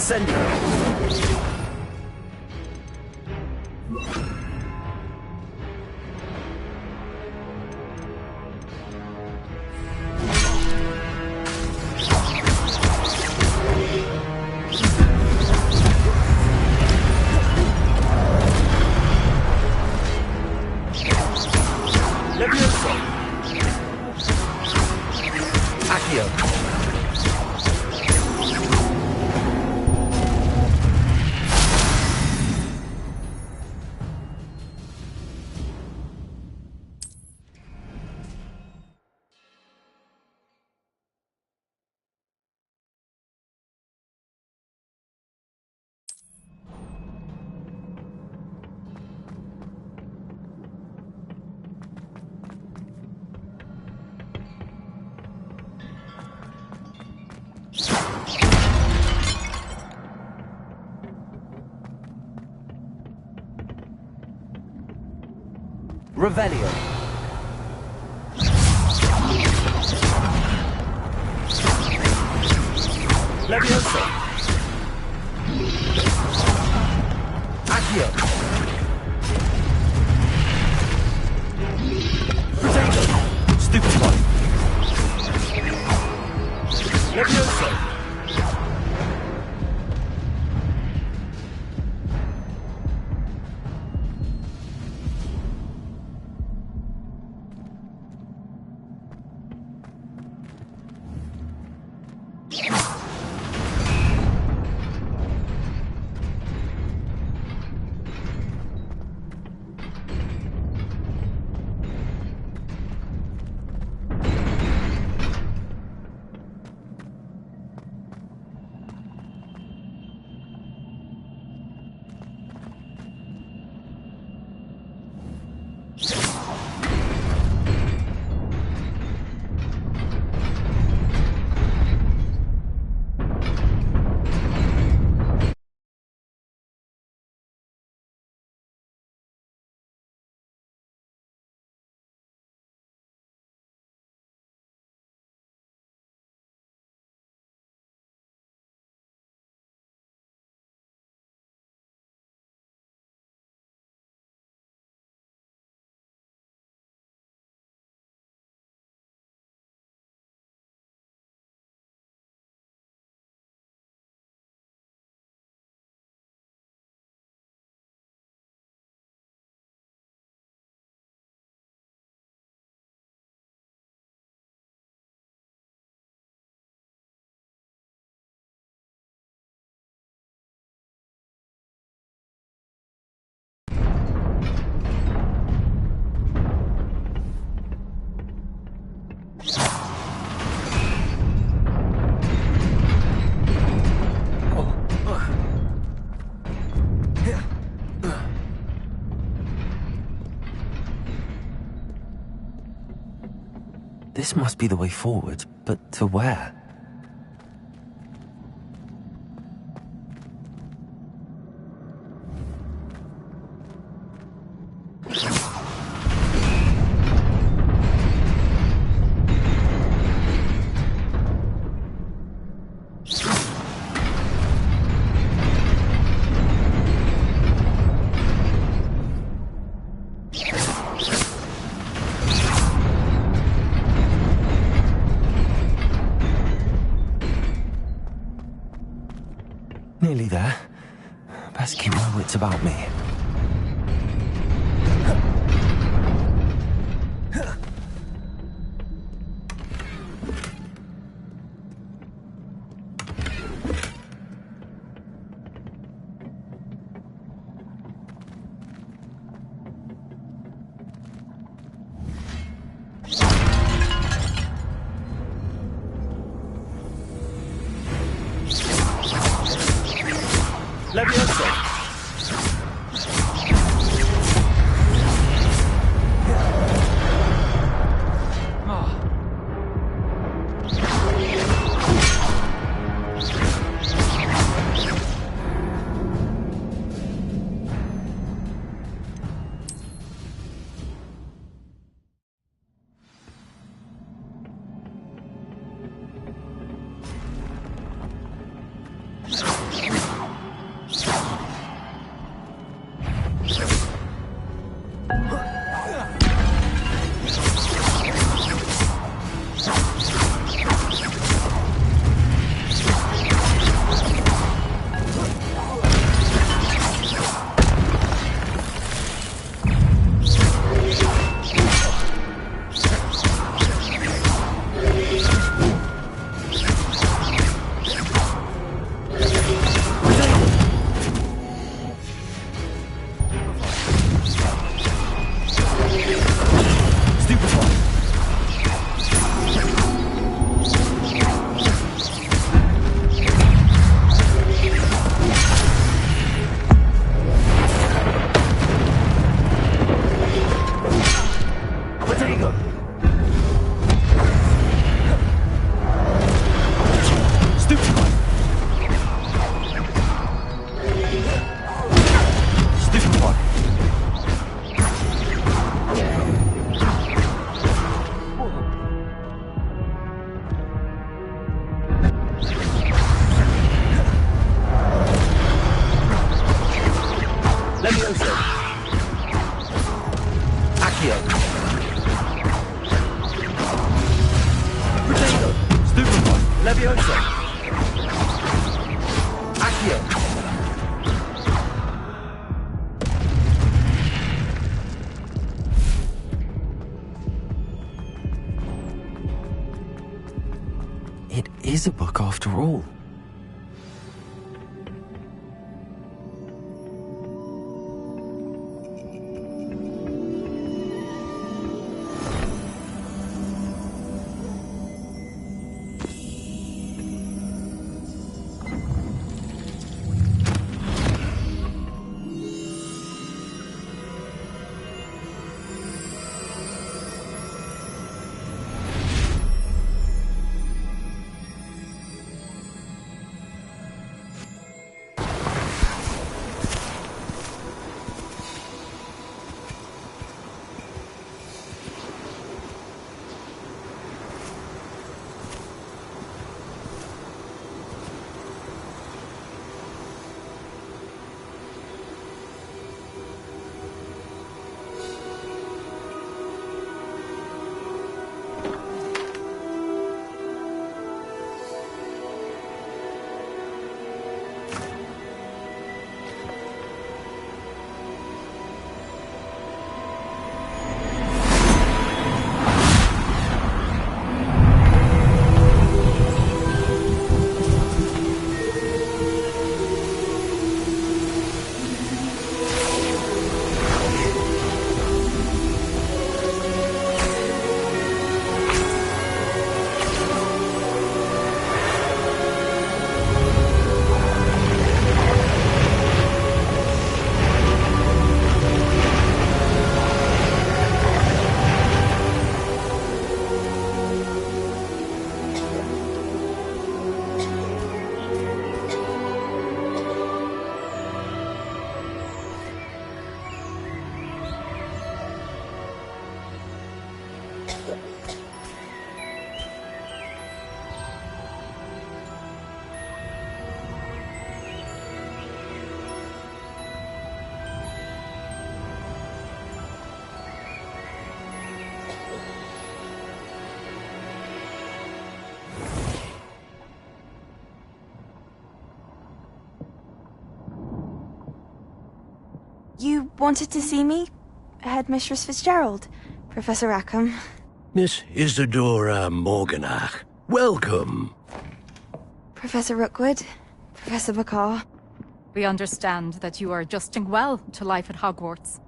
Incendio! Levioso! Accio! Revelio. Levioso. Accio. Potato. Stupid one. Levioso. This must be the way forward, but to where? Nearly there. Best keep my wits about me. Levioso! Leviosa! Accio! It is a book after all. You wanted to see me? Headmistress Fitzgerald, Professor Rackham. Miss Isadora Morganach, welcome. Professor Rookwood, Professor Bakar. We understand that you are adjusting well to life at Hogwarts.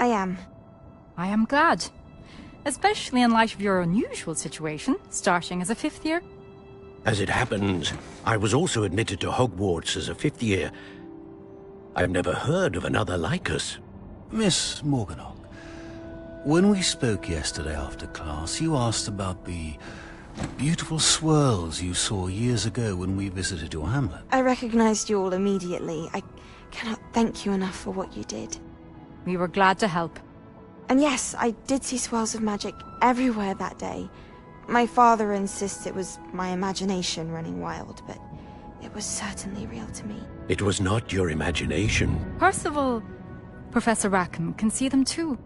I am. I am glad. Especially in light of your unusual situation, starting as a 5th year. As it happens, I was also admitted to Hogwarts as a 5th year. I've never heard of another like us. Miss Morganach, when we spoke yesterday after class, you asked about the beautiful swirls you saw years ago when we visited your hamlet. I recognized you all immediately. I cannot thank you enough for what you did. We were glad to help. And yes, I did see swirls of magic everywhere that day. My father insists it was my imagination running wild, but it was certainly real to me. It was not your imagination. Percival, Professor Rackham can see them too.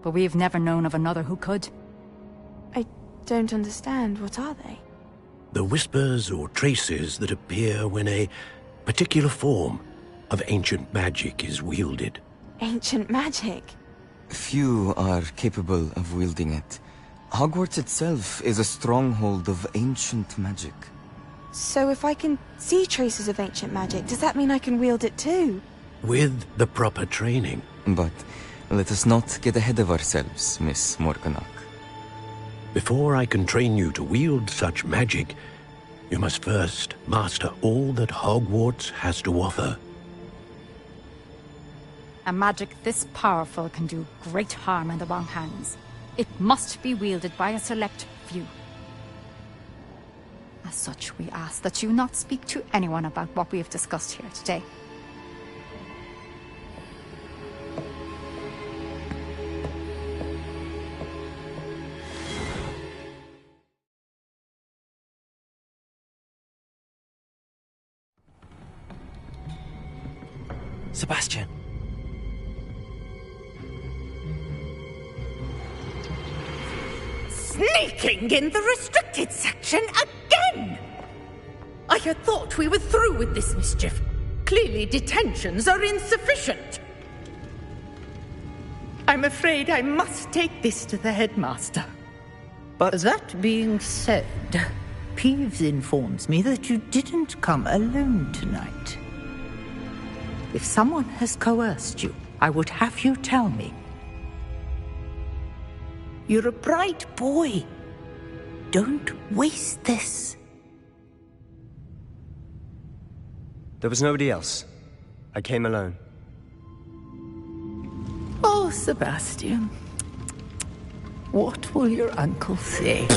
But we've never known of another who could. I don't understand. What are they? The whispers or traces that appear when a particular form of ancient magic is wielded. Ancient magic? Few are capable of wielding it. Hogwarts itself is a stronghold of ancient magic. So if I can see traces of ancient magic, does that mean I can wield it too? With the proper training. But let us not get ahead of ourselves, Miss Morganach. Before I can train you to wield such magic, you must first master all that Hogwarts has to offer. A magic this powerful can do great harm in the wrong hands. It must be wielded by a select few. As such, we ask that you not speak to anyone about what we have discussed here today. Sebastian. Sneaking in the restricted section again! I had thought we were through with this mischief. Clearly detentions are insufficient. I'm afraid I must take this to the headmaster. But that being said, Peeves informs me that you didn't come alone tonight. If someone has coerced you, I would have you tell me. You're a bright boy. Don't waste this. there was nobody else. I came alone. Oh, Sebastian. What will your uncle say?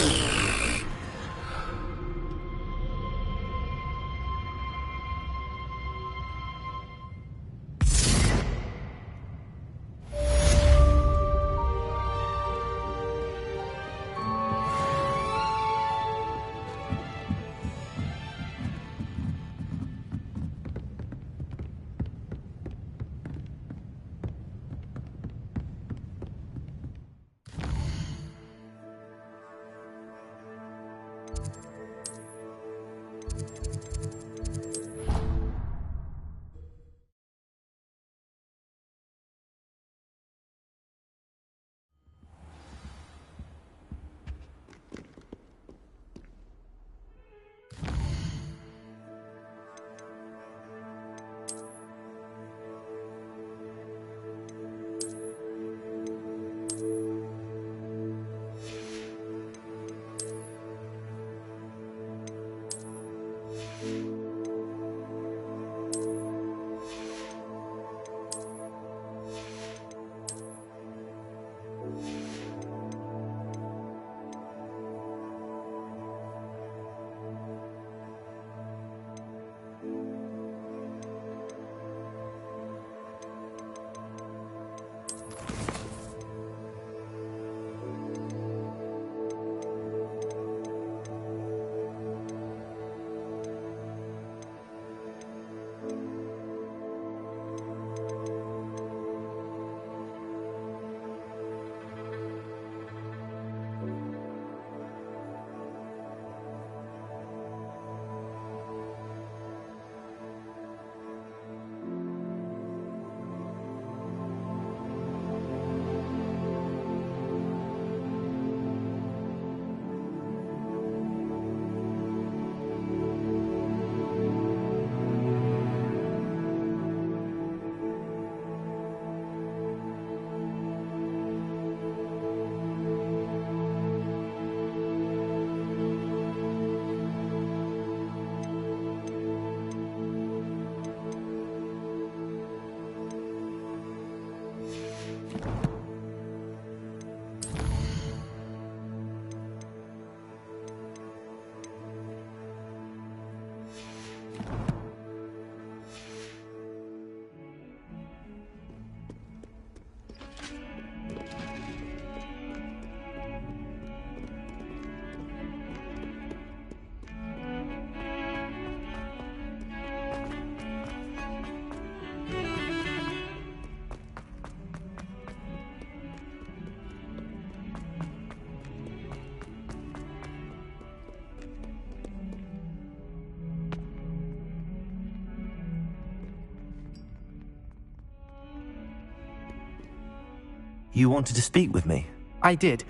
You wanted to speak with me? I did.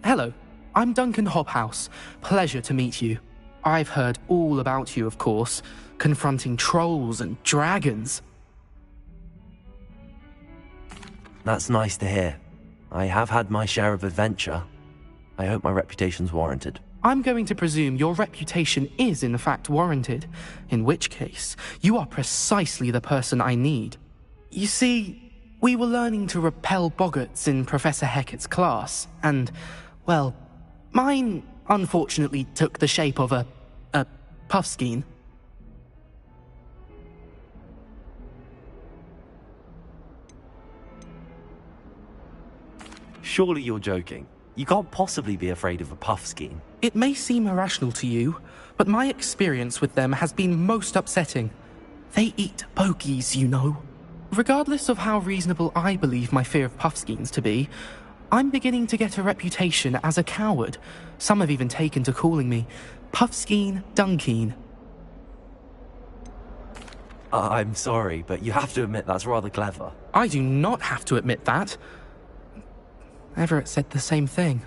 Hello, I'm Duncan Hobhouse. Pleasure to meet you. I've heard all about you, of course, confronting trolls and dragons. That's nice to hear. I have had my share of adventure. I hope my reputation's warranted. I'm going to presume your reputation is in fact warranted, in which case, you are precisely the person I need. You see, we were learning to repel boggarts in Professor Hecat's class, and, well, mine unfortunately took the shape of a puffskein. Surely you're joking. You can't possibly be afraid of a puffskein. It may seem irrational to you, but my experience with them has been most upsetting. They eat bogies, you know. Regardless of how reasonable I believe my fear of puffskeins to be, I'm beginning to get a reputation as a coward. Some have even taken to calling me Puffskeen Dunkeen. I'm sorry, but you have to admit that's rather clever. I do not have to admit that. Everett said the same thing.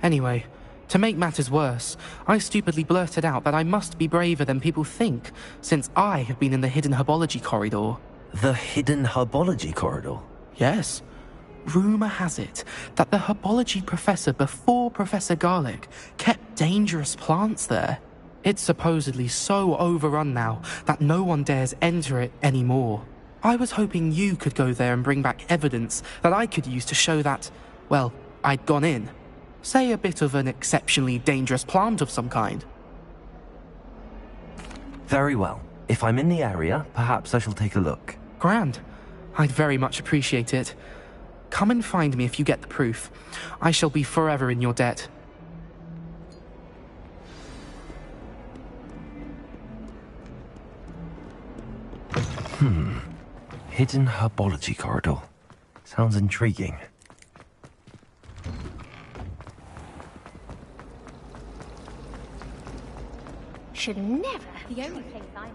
Anyway, to make matters worse, I stupidly blurted out that I must be braver than people think, since I have been in the hidden herbology corridor. The hidden herbology corridor? Yes. Rumour has it that the herbology professor before Professor Garlic kept dangerous plants there. It's supposedly so overrun now that no one dares enter it anymore. I was hoping you could go there and bring back evidence that I could use to show that, well, I'd gone in. Say a bit of an exceptionally dangerous plant of some kind. Very well. If I'm in the area, perhaps I shall take a look. Grand. I'd very much appreciate it. Come and find me if you get the proof. I shall be forever in your debt. Hidden herbology corridor. Sounds intriguing. Should never. The only place I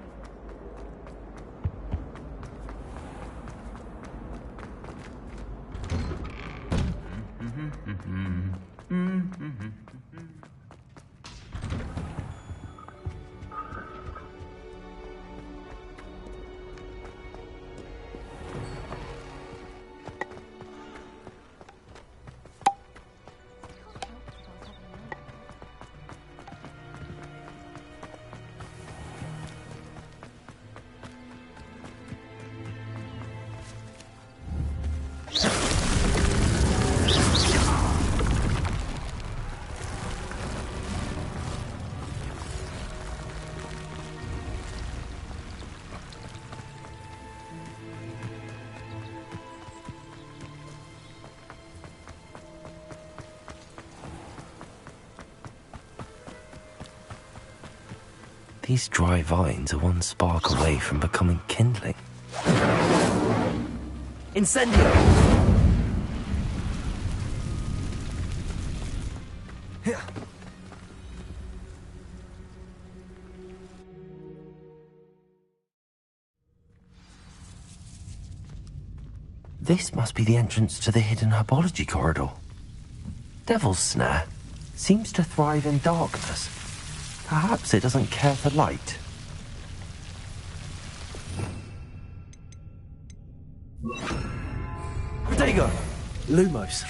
These dry vines are one spark away from becoming kindling. Incendio! This must be the entrance to the hidden herbology corridor. Devil's Snare seems to thrive in darkness. Perhaps it doesn't care for light. Protego! Lumos.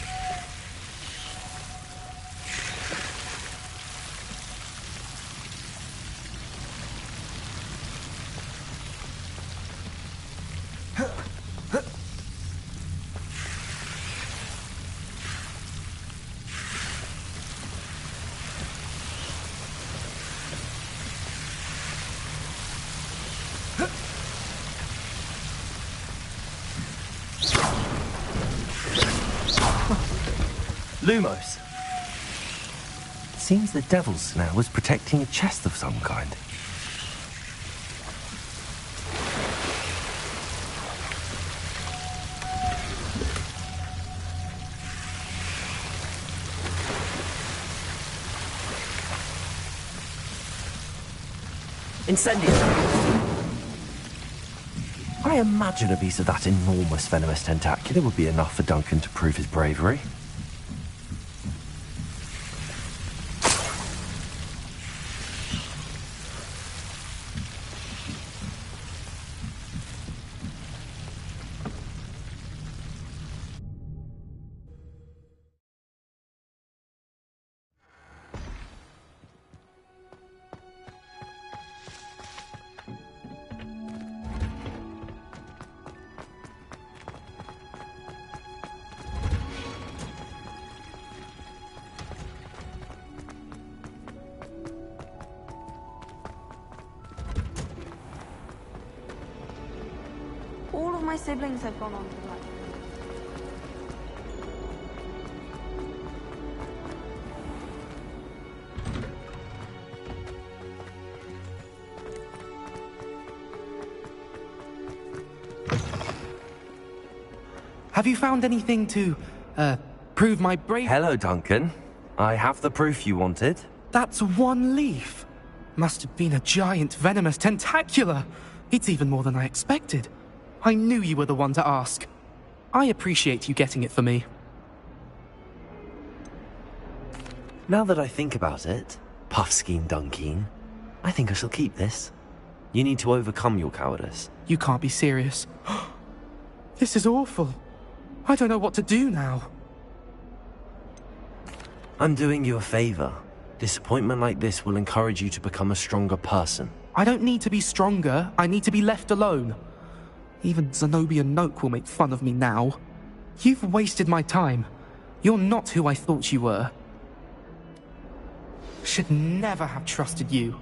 Lumos. Seems the Devil's Snare was protecting a chest of some kind. Incendio! I imagine a piece of that enormous venomous tentacular would be enough for Duncan to prove his bravery. All of my siblings have gone on to life. Have you found anything to, prove my bravery? Hello, Duncan. I have the proof you wanted. That's one leaf. Must have been a giant venomous tentacula. It's even more than I expected. I knew you were the one to ask. I appreciate you getting it for me. Now that I think about it, Puffskein Dunkeen, I think I shall keep this. You need to overcome your cowardice. You can't be serious. This is awful. I don't know what to do now. I'm doing you a favor. Disappointment like this will encourage you to become a stronger person. I don't need to be stronger. I need to be left alone. Even Zenobia Noak will make fun of me now. You've wasted my time. You're not who I thought you were. Should never have trusted you.